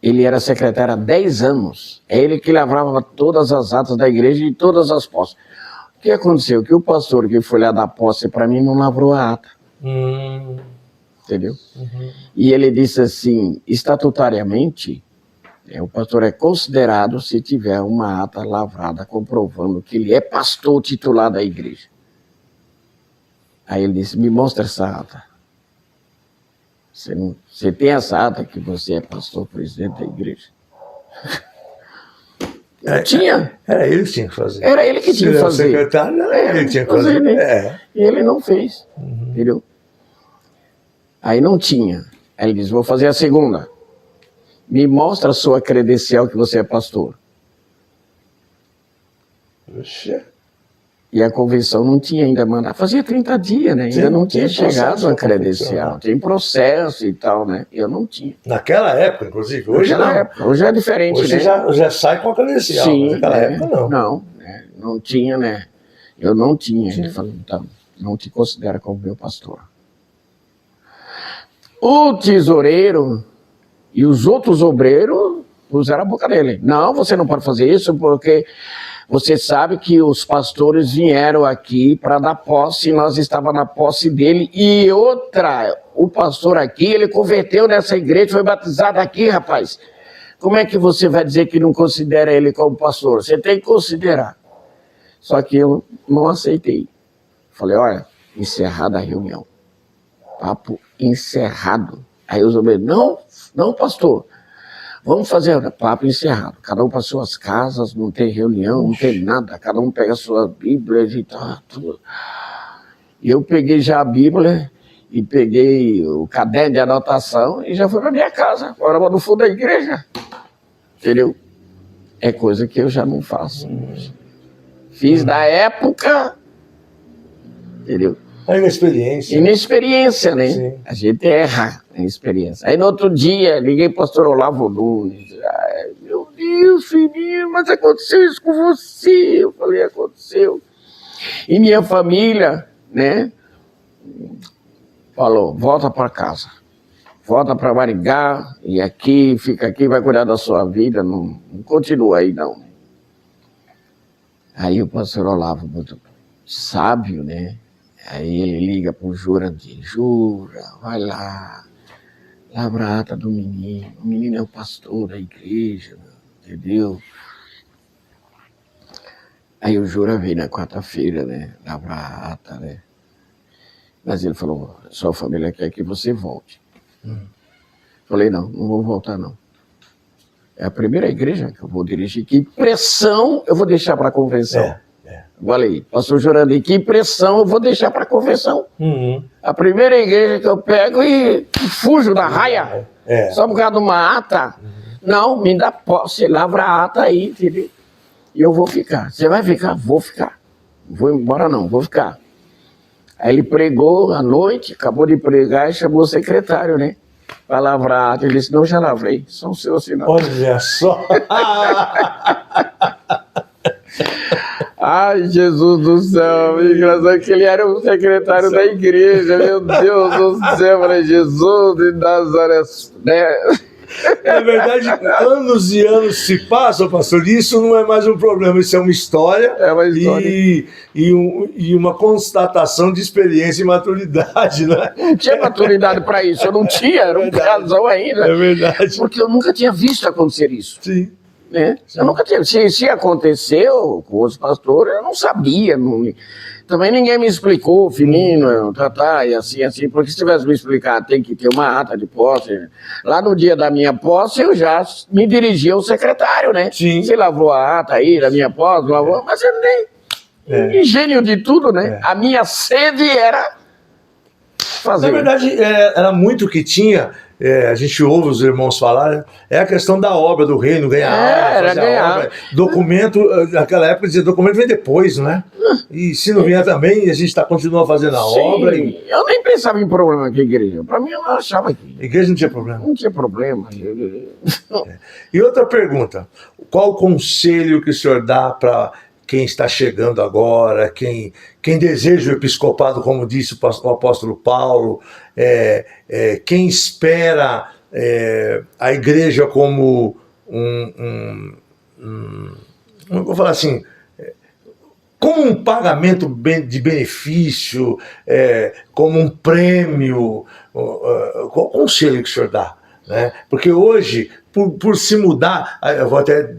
Ele era secretário há 10 anos. É ele que lavrava todas as atas da igreja e todas as posses. O que aconteceu? Que o pastor que foi lá dar posse para mim não lavrou a ata. Entendeu? E ele disse assim, estatutariamente, o pastor é considerado se tiver uma ata lavrada comprovando que ele é pastor titular da igreja. Aí ele disse, me mostra essa ata. Você tem essa ata que você é pastor presidente da igreja? Tinha. Era ele que tinha que fazer. Era ele que tinha que fazer. O secretário era ele que tinha que fazer. Né? E ele não fez, entendeu? Aí não tinha. Aí ele disse, vou fazer a segunda. Me mostra a sua credencial que você é pastor. Puxa. E a convenção não tinha ainda mandado. Fazia 30 dias, né? Ainda não tinha chegado a credencial. Tem processo e tal, né? Eu não tinha. Naquela época, inclusive. Hoje não. Época. Hoje é diferente, hoje né? já sai com a credencial. Sim, naquela época não. Não, né? Não tinha, né? Eu não tinha. Ele falou, então, não te considera como meu pastor. O tesoureiro e os outros obreiros puseram a boca dele. Não, você não pode fazer isso porque você sabe que os pastores vieram aqui para dar posse, nós estávamos na posse dele. E outra, o pastor aqui, ele converteu nessa igreja, foi batizado aqui, rapaz. Como é que você vai dizer que não considera ele como pastor? Você tem que considerar. Só que eu não aceitei. Falei, olha, encerrada a reunião. Papo encerrado. Aí os obreiros, não, pastor. Vamos fazer papo encerrado. Cada um para suas casas, não tem reunião, não tem nada. Cada um pega a sua Bíblia e tá tudo. E eu peguei já a Bíblia e peguei o caderno de anotação e já fui para minha casa. Agora no fundo da igreja. Entendeu? É coisa que eu já não faço. Fiz na época, entendeu? A inexperiência. Inexperiência, né? Sim. A gente erra na experiência. Aí no outro dia, liguei pro pastor Olavo Nunes. Ai, meu Deus, filhinho, mas aconteceu isso com você. Eu falei, aconteceu. E minha família, né? Falou, volta para casa. Volta para Maringá e aqui, fica aqui, vai cuidar da sua vida. Não continua aí, não. Aí o pastor Olavo, muito sábio, né? Aí ele liga pro Jurandir, Jura, vai lá, lavra a ata do menino. O menino é o pastor da igreja, entendeu? Aí o Jura veio na quarta-feira, né? Lavra a ata, né? Mas ele falou, sua família quer que você volte. Falei, não vou voltar não. É a primeira igreja que eu vou dirigir. Que pressão eu vou deixar para a convenção? Falei, pastor Jurandir, que pressão eu vou deixar para a convenção? A primeira igreja que eu pego e fujo da raia. Só por causa de uma ata. Não, me dá posse, lavra a ata aí, entendeu? E eu vou ficar. Você vai ficar? Vou ficar. Vou embora não, vou ficar. Aí ele pregou à noite, acabou de pregar e chamou o secretário, né? Para lavrar a ata. Ele disse, não, já lavrei, são os seus sinais. Olha só! Ai, Jesus do céu, engraçado que ele era o secretário da igreja, meu Deus do céu, falei, Jesus de Nazaré, né? Na verdade, anos e anos se passam, pastor, e isso não é mais um problema, isso é uma história, e uma constatação de experiência e maturidade, né? Não tinha maturidade para isso, eu não tinha, era um casal ainda. É verdade. Porque eu nunca tinha visto acontecer isso. Sim. Né? Eu nunca tinha. Se aconteceu com os pastores, eu não sabia. Também ninguém me explicou, filhinho, e assim, porque se tivesse me explicado, tem que ter uma ata de posse. Lá no dia da minha posse, eu já me dirigia ao secretário, né? Sim. Você lavrou a ata aí da minha posse, lavou, mas eu nem. Gênio de tudo, né? A minha sede era fazer. Na verdade, era muito o que tinha. A gente ouve os irmãos falar, é a questão da obra do reino, ganhar, fazer a obra. Documento, naquela época dizia, documento vem depois, não é? E se não vier também, a gente continua fazendo a obra. Eu nem pensava em problema com a igreja, para mim eu não achava que... A igreja não tinha problema? Não tinha problema. E outra pergunta, qual o conselho que o senhor dá para quem está chegando agora, quem deseja o episcopado, como disse o apóstolo Paulo, quem espera a igreja como vou falar assim, como um pagamento de benefício, como um prêmio, qual o conselho que o senhor dá? Né? Porque hoje, por se mudar, eu vou até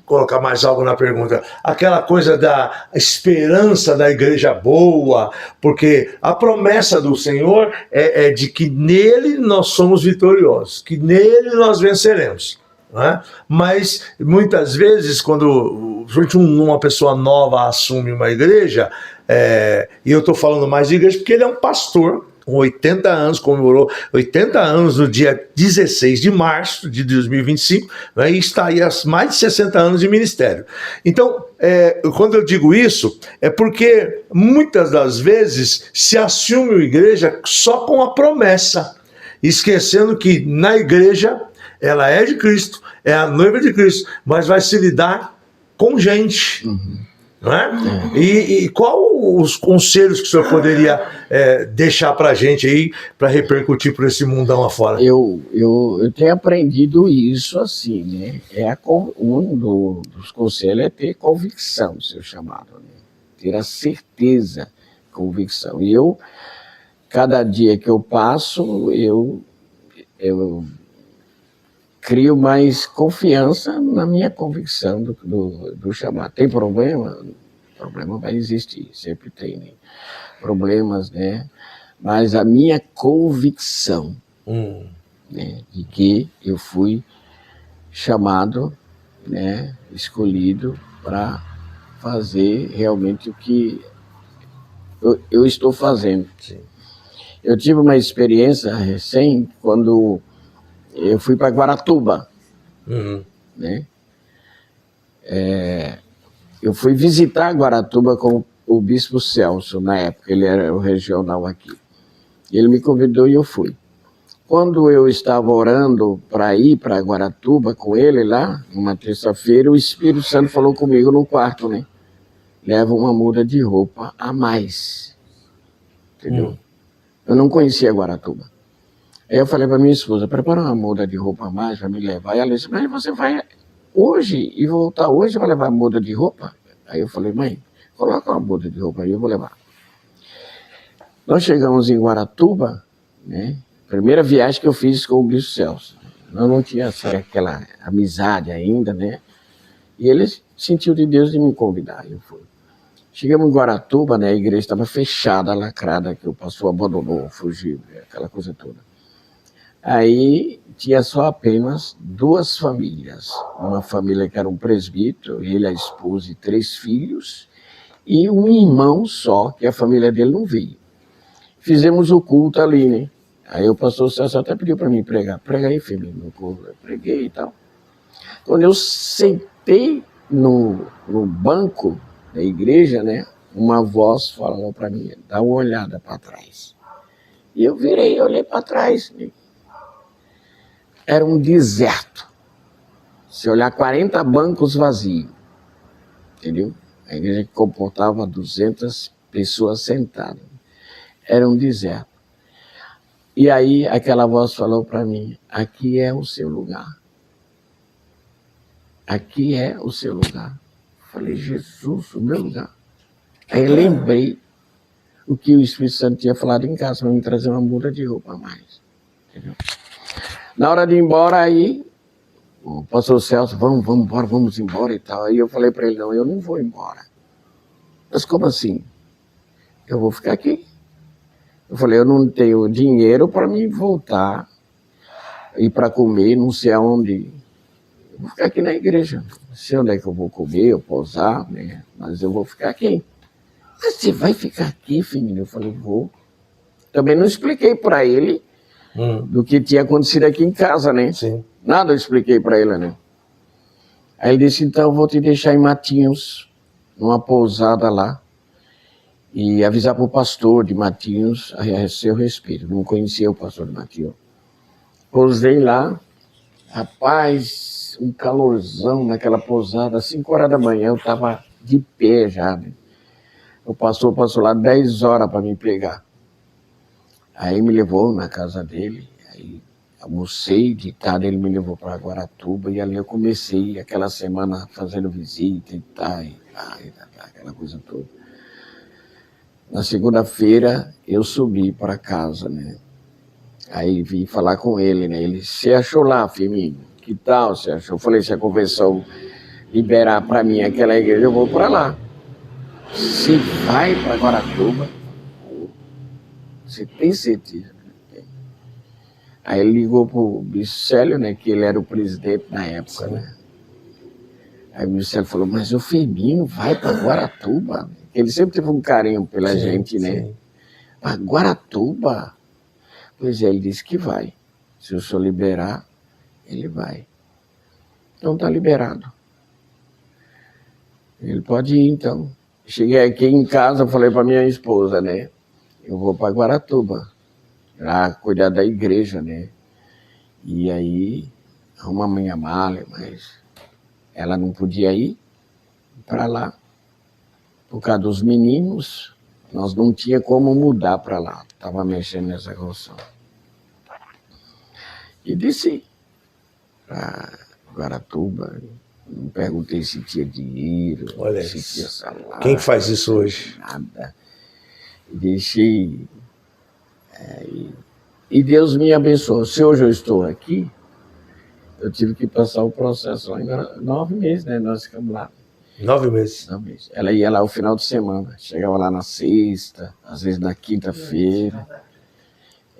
colocar mais algo na pergunta, aquela coisa da esperança da igreja boa, porque a promessa do Senhor é de que nele nós somos vitoriosos, que nele nós venceremos. Né? Mas muitas vezes quando uma pessoa nova assume uma igreja, e eu estou falando mais de igreja porque ele é um pastor com 80 anos, comemorou 80 anos no dia 16 de março de 2025, né, e está aí há mais de 60 anos de ministério. Então, quando eu digo isso, é porque muitas das vezes se assume a igreja só com a promessa, esquecendo que na igreja ela é de Cristo, é a noiva de Cristo, mas vai se lidar com gente. Não é? E qual os conselhos que o senhor poderia deixar para a gente aí, para repercutir por esse mundão afora? Eu tenho aprendido isso assim, né? Dos conselhos é ter convicção, seu chamado, né? Ter a certeza, convicção. E cada dia que eu passo, eu crio mais confiança na minha convicção do chamado. Tem problema? Problema vai existir, sempre tem, né? Problemas, né? Mas a minha convicção, né, de que eu fui chamado, né, escolhido para fazer realmente o que eu estou fazendo. Sim. Eu tive uma experiência recém quando eu fui para Guaratuba, né? Eu fui visitar Guaratuba com o Bispo Celso, na época, ele era o regional aqui. Ele me convidou e eu fui. Quando eu estava orando para ir para Guaratuba com ele lá, numa terça-feira, o Espírito Santo falou comigo no quarto, né? Leva uma muda de roupa a mais. Entendeu? Eu não conhecia Guaratuba. Aí eu falei para minha esposa, prepara uma muda de roupa a mais para me levar. E ela disse, mas você vai hoje e voltar hoje vai levar muda de roupa? Aí eu falei, mãe, coloca uma muda de roupa aí, eu vou levar. Nós chegamos em Guaratuba, né? Primeira viagem que eu fiz com o Bispo Celso. Eu não tinha aquela amizade ainda, né? E ele sentiu de Deus de me convidar, eu fui. Chegamos em Guaratuba, né? A igreja estava fechada, lacrada, que o pastor abandonou, fugiu, aquela coisa toda. Aí tinha só apenas 2 famílias. Uma família que era um presbítero, ele, a esposa e 3 filhos, e um irmão só, que a família dele não veio. Fizemos o culto ali, né? Aí o pastor Celso até pediu para mim pregar. Prega aí, filho, no culto. Eu preguei e tal. Quando eu sentei no banco da igreja, né? Uma voz falou para mim, dá uma olhada para trás. E eu virei, olhei para trás, né? Era um deserto. Se olhar, 40 bancos vazios. Entendeu? A igreja que comportava 200 pessoas sentadas. Era um deserto. E aí aquela voz falou para mim, aqui é o seu lugar. Aqui é o seu lugar. Eu falei, Jesus, o meu lugar. Aí lembrei o que o Espírito Santo tinha falado em casa, para me trazer uma muda de roupa a mais. Entendeu? Na hora de ir embora, aí, o pastor Celso, vamos embora, vamos embora e tal. Aí eu falei para ele, não, eu não vou embora. Mas como assim? Eu vou ficar aqui. Eu falei, eu não tenho dinheiro para me voltar e para comer, não sei aonde. Eu vou ficar aqui na igreja. Não sei onde é que eu vou comer, eu pousar, né? Mas eu vou ficar aqui. Mas você vai ficar aqui, filho? Eu falei, vou. Também não expliquei para ele do que tinha acontecido aqui em casa, né? Sim. Nada eu expliquei para ele, né? Aí ele disse, então eu vou te deixar em Matinhos, numa pousada lá, e avisar para o pastor de Matinhos a seu respeito. Não conhecia o pastor de Matinhos. Pousei lá, rapaz, um calorzão naquela pousada, 5 horas da manhã, eu estava de pé já, né? O pastor passou lá 10 horas para me pegar. Aí me levou na casa dele, aí almocei, de tarde ele me levou para Guaratuba, e ali eu comecei aquela semana fazendo visita e tal, aquela coisa toda. Na segunda-feira eu subi para casa, né? Aí vim falar com ele, né? Ele, você achou lá, Firmino? Que tal você achou? Eu falei, se a convenção liberar para mim aquela igreja, eu vou para lá. Você vai para Guaratuba? Você tem certeza? Aí ele ligou pro Bicélio, né? Que ele era o presidente na época, né? Aí o Bicélio falou, mas o Firmino vai para Guaratuba? Ele sempre teve um carinho pela gente, né? Sim. Para Guaratuba? Pois é, ele disse que vai. Se o senhor liberar, ele vai. Então está liberado. Ele pode ir, então. Cheguei aqui em casa, falei para minha esposa, né? Eu vou para Guaratuba, para cuidar da igreja, né? E aí, arruma a minha mala, mas ela não podia ir para lá. Por causa dos meninos, nós não tinha como mudar para lá. Estava mexendo nessa construção. E desci para Guaratuba. Não perguntei se tinha dinheiro, Olha se isso. tinha salário. Quem faz isso hoje? Nada. Deixei. E Deus me abençoou. Se hoje eu estou aqui, eu tive que passar o processo lá em 9 meses, né? Nós ficamos lá. 9 meses. 9 meses. Ela ia lá o final de semana. Chegava lá na sexta, às vezes na quinta-feira.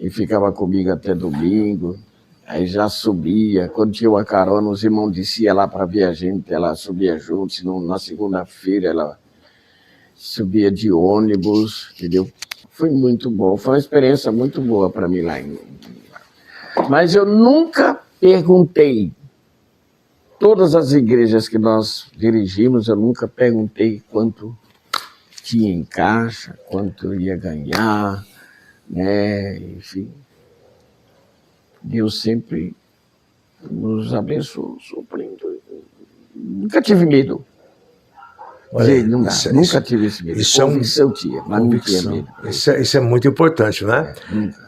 E ficava comigo até domingo. Aí já subia. Quando tinha uma carona, os irmãos desciam lá para ver a gente. Ela subia junto. Senão, na segunda-feira, ela subia de ônibus, entendeu? Foi muito bom. Foi uma experiência muito boa para mim lá. Mas eu nunca perguntei. Todas as igrejas que nós dirigimos, eu nunca perguntei quanto tinha em caixa, quanto ia ganhar, né? Enfim. Deus sempre nos abençoou, suprindo. Nunca tive medo. Olha, Não dá, nunca tive esse medo. Isso eu tinha, mas não tinha medo. Isso é muito importante, né? Nunca.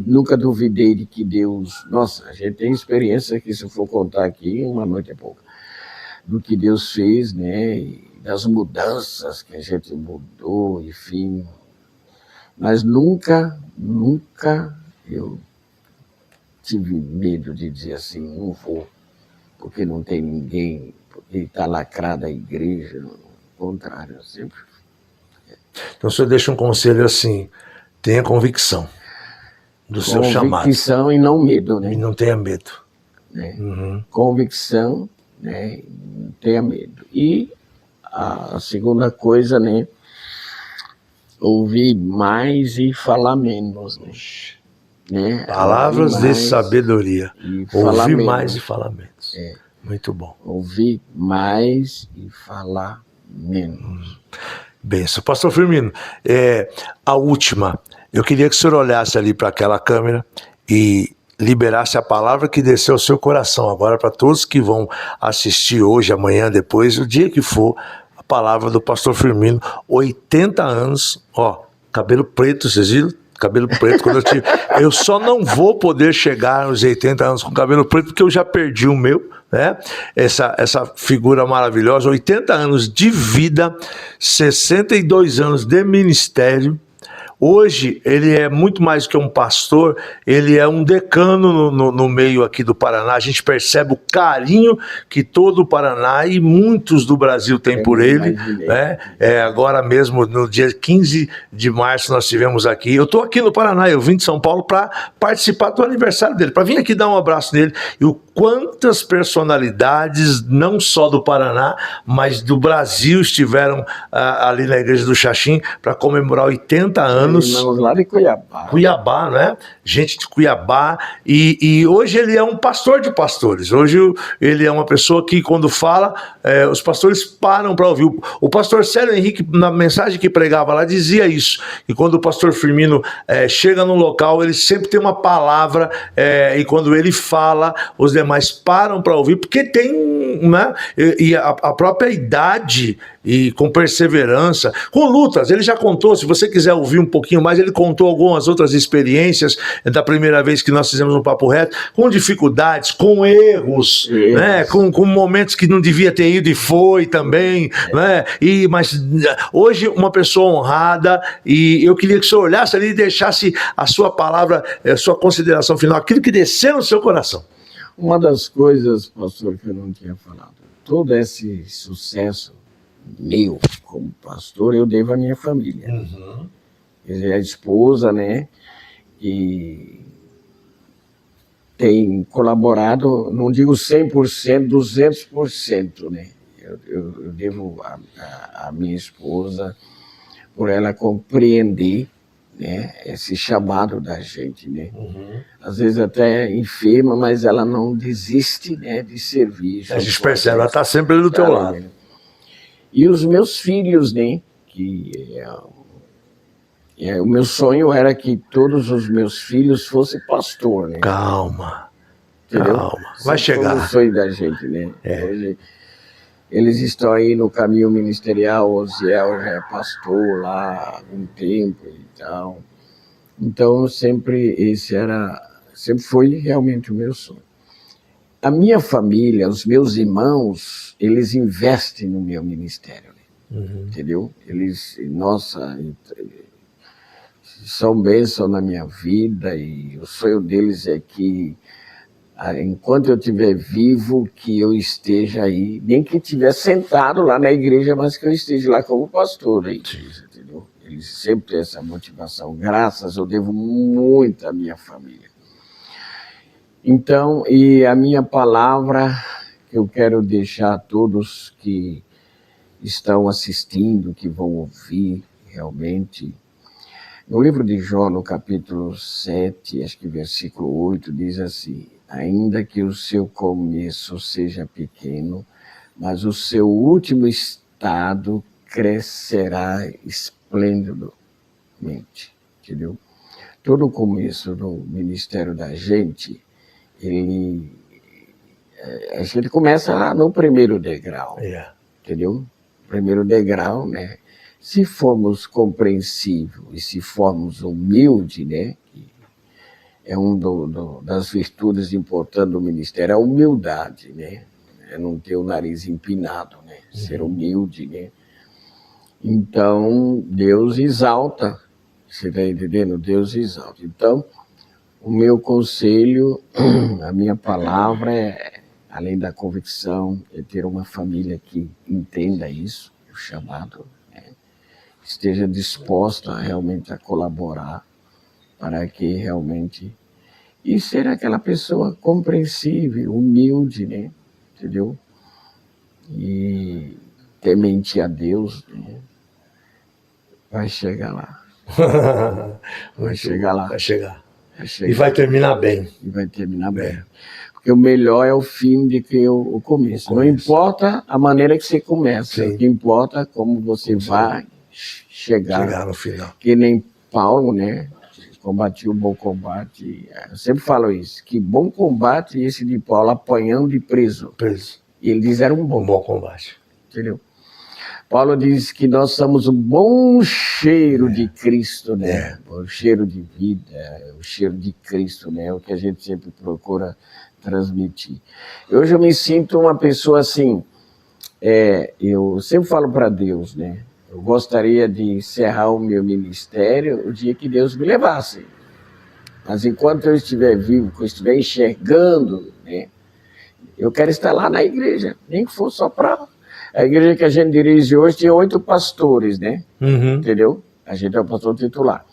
Nunca duvidei de que Deus... Nossa, a gente tem experiência que, se eu for contar aqui, uma noite é pouca. Do que Deus fez, né? E das mudanças que a gente mudou, enfim. Mas nunca eu tive medo de dizer assim, não vou, porque não tem ninguém, porque está lacrada a igreja. Ao contrário, eu sempre... Então o senhor deixa um conselho assim, tenha convicção do seu chamado. Convicção e não medo, né? E não tenha medo. Né? Uhum. Convicção, né? Não tenha medo. E a segunda coisa, né? Ouvir mais e falar menos, né? Palavras de sabedoria. Ouvir mais e falar menos. É. Muito bom. Ouvir mais e falar menos. Benção. Pastor Firmino, a última. Eu queria que o senhor olhasse ali para aquela câmera e liberasse a palavra que desceu ao seu coração. Agora, para todos que vão assistir hoje, amanhã, depois, o dia que for, a palavra do pastor Firmino, 80 anos, ó, cabelo preto, vocês viram? Cabelo preto, quando eu tive. Eu só não vou poder chegar aos 80 anos com cabelo preto, porque eu já perdi o meu, né? Essa figura maravilhosa, 80 anos de vida, 62 anos de ministério. Hoje, ele é muito mais que um pastor, ele é um decano no meio aqui do Paraná. A gente percebe o carinho que todo o Paraná e muitos do Brasil têm por ele. Né? Agora mesmo, no dia 15 de março, nós estivemos aqui. Eu estou aqui no Paraná, eu vim de São Paulo para participar do aniversário dele, para vir aqui dar um abraço nele. E quantas personalidades, não só do Paraná, mas do Brasil, estiveram ali na igreja do Xaxim para comemorar 80 anos. Irmãos lá de Cuiabá. Cuiabá, né? Gente de Cuiabá. E hoje ele é um pastor de pastores. Hoje ele é uma pessoa que, quando fala, os pastores param para ouvir. O pastor Célio Henrique, na mensagem que pregava lá, dizia isso. E quando o pastor Firmino chega no local, ele sempre tem uma palavra, e quando ele fala, os demais param para ouvir, porque tem, né? E a própria idade, e com perseverança, com lutas. Ele já contou, se você quiser ouvir um pouquinho mais, ele contou algumas outras experiências da primeira vez que nós fizemos um Papo Reto, com dificuldades, com erros, né? Com momentos que não devia ter ido e foi também, né? Mas hoje uma pessoa honrada, e eu queria que o senhor olhasse ali e deixasse a sua palavra, a sua consideração final, aquilo que desceu no seu coração. Uma das coisas, pastor, que eu não tinha falado, todo esse sucesso meu como pastor, eu devo à minha família. Uhum. Quer dizer, a esposa, né, e tem colaborado, não digo 100%, 200%, né. Eu devo à minha esposa por ela compreender, né? Esse chamado da gente, né? Às vezes até enferma, mas ela não desiste, né, de servir. A gente percebe, ela está sempre do teu lado. Né? E os meus filhos, né? O meu sonho era que todos os meus filhos fossem pastor, né? Calma. Entendeu? Calma. Vai chegar. Foi o sonho da gente, né? Hoje, eles estão aí no caminho ministerial, o Osiel já é pastor lá há algum tempo e tal. Então, sempre foi realmente o meu sonho. A minha família, os meus irmãos, eles investem no meu ministério, né? Entendeu? Eles, nossa, são bênção na minha vida e o sonho deles é que enquanto eu estiver vivo, que eu esteja aí, nem que estiver sentado lá na igreja, mas que eu esteja lá como pastor. Aí, entendeu? Eles sempre têm essa motivação. Graças, eu devo muito à minha família. Então, e a minha palavra que eu quero deixar a todos que estão assistindo, que vão ouvir realmente, no livro de Jó, no capítulo 7, acho que versículo 8, diz assim: ainda que o seu começo seja pequeno, mas o seu último estado crescerá esplendidamente, entendeu? Todo o começo do ministério da gente, a gente começa lá no primeiro degrau, entendeu? Primeiro degrau, né? Se formos compreensivos e se formos humildes, né? É das virtudes importantes do ministério, a humildade, né? É não ter o nariz empinado, né? Ser humilde, né? Então, Deus exalta, você está entendendo? Deus exalta. Então, o meu conselho, a minha palavra além da convicção, é ter uma família que entenda isso, o chamado, né? Esteja disposta realmente a colaborar para que realmente... E ser aquela pessoa compreensível, humilde, né? Entendeu? E temente a Deus, né? Vai chegar lá. Vai chegar lá. Vai chegar. E vai terminar bem. E vai terminar bem. Porque o melhor é o fim do que o começo. Não importa a maneira que você começa, o que importa é como você vai chegar no final. Que nem Paulo, né? Combati o bom combate. Eu sempre falo isso, que bom combate esse de Paulo, apanhando de preso. E ele diz, era um bom combate. Entendeu? Paulo diz que nós somos o bom cheiro de Cristo, né? O cheiro de vida, o cheiro de Cristo, né? É o que a gente sempre procura transmitir. Hoje eu me sinto uma pessoa assim, eu sempre falo para Deus, né? Eu gostaria de encerrar o meu ministério o dia que Deus me levasse. Mas enquanto eu estiver vivo, que eu estiver enxergando, né? Eu quero estar lá na igreja, nem que for só para... A igreja que a gente dirige hoje tem 8 pastores, né? Entendeu? A gente é o pastor titular.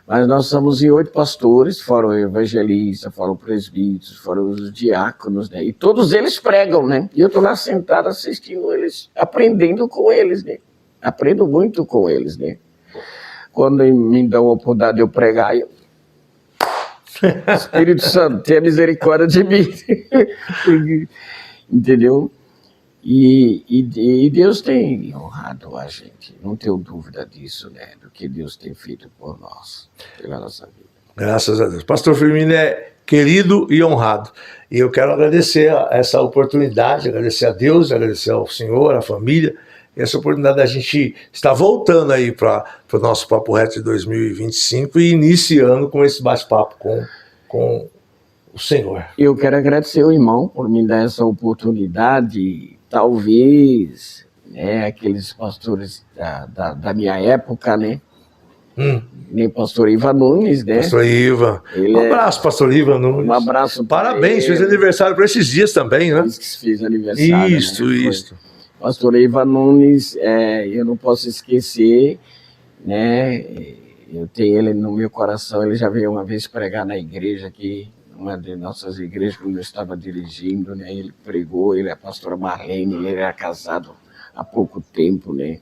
Mas nós somos em 8 pastores, fora o evangelista, fora o presbítero, fora os diáconos, né? E todos eles pregam, né? E eu estou lá sentado assistindo eles, aprendendo com eles, né? Aprendo muito com eles, né? Quando me dão a oportunidade de eu pregar, Espírito Santo, tenha misericórdia de mim. Entendeu? E Deus tem honrado a gente, não tenho dúvida disso, né? Do que Deus tem feito por nós, pela nossa vida. Graças a Deus. Pastor Firmino é querido e honrado. E eu quero agradecer essa oportunidade, agradecer a Deus, agradecer ao Senhor, à família, essa oportunidade da gente estar voltando aí para o nosso Papo Reto de 2025 e iniciando com esse bate-papo com o Senhor. Eu quero agradecer ao irmão por me dar essa oportunidade. Talvez, né, aqueles pastores da minha época, né? Nem pastor Iva Nunes, né? Pastor Iva. Um abraço, pastor Iva Nunes. Um abraço. Parabéns, fez aniversário para esses dias também, né? Fiz aniversário. Isso. Pastor Iva Nunes, eu não posso esquecer, né? Eu tenho ele no meu coração, ele já veio uma vez pregar na igreja aqui, uma de nossas igrejas, quando eu estava dirigindo, né? Ele pregou, ele é a pastora Marlene, ele era casado há pouco tempo, né?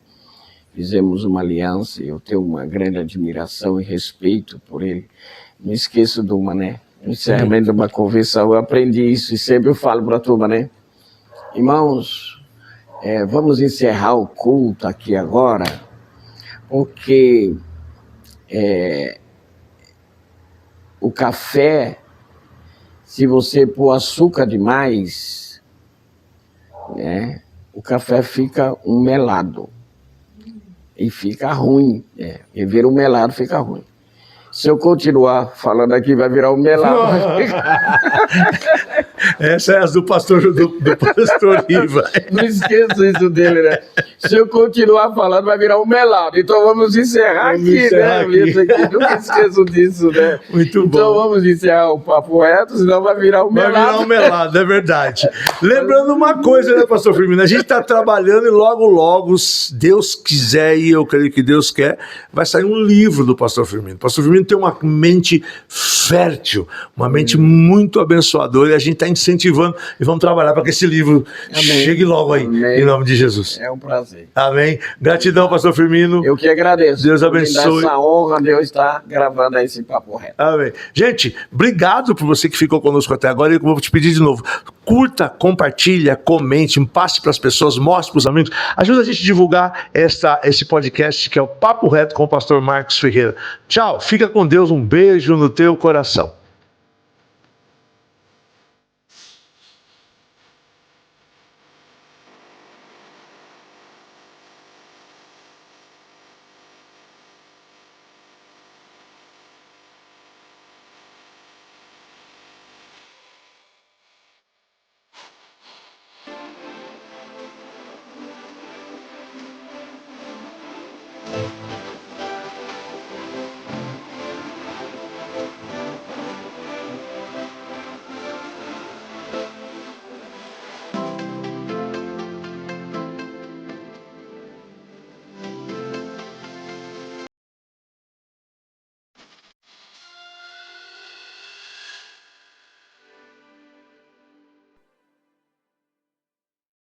fizemos uma aliança, eu tenho uma grande admiração e respeito por ele. Não esqueço de uma, né? No encerramento de uma convenção, eu aprendi isso e sempre eu falo para a turma, né? Irmãos, vamos encerrar o culto aqui agora, porque o café, se você pôr açúcar demais, né, o café fica um melado. E fica ruim. E vira um melado, fica ruim. Se eu continuar falando aqui, vai virar um melado. Essa é as do pastor Iva. Não esqueço isso dele, né? Se eu continuar falando, vai virar um melado. Então vamos encerrar aqui, né? Nunca esqueço disso, né? Muito bom. Então vamos encerrar o papo reto, senão vai virar um melado. Vai virar um melado, é verdade. Lembrando uma coisa, né, pastor Firmino? A gente está trabalhando e logo, se Deus quiser, e eu creio que Deus quer, vai sair um livro do pastor Firmino. O pastor Firmino tem uma mente fértil, uma mente muito abençoadora, e a gente está incentivando e vamos trabalhar para que esse livro chegue logo aí, em nome de Jesus. É um prazer. Amém. Gratidão, pastor Firmino. Eu que agradeço. Deus abençoe. Essa honra, Deus está gravando esse papo reto. Amém. Gente, obrigado por você que ficou conosco até agora. Eu vou te pedir de novo, curta, compartilha, comente, passe para as pessoas, mostre para os amigos. Ajuda a gente a divulgar esse podcast que é o Papo Reto com o pastor Marcos Ferreira. Tchau, fica com Deus, um beijo no teu coração.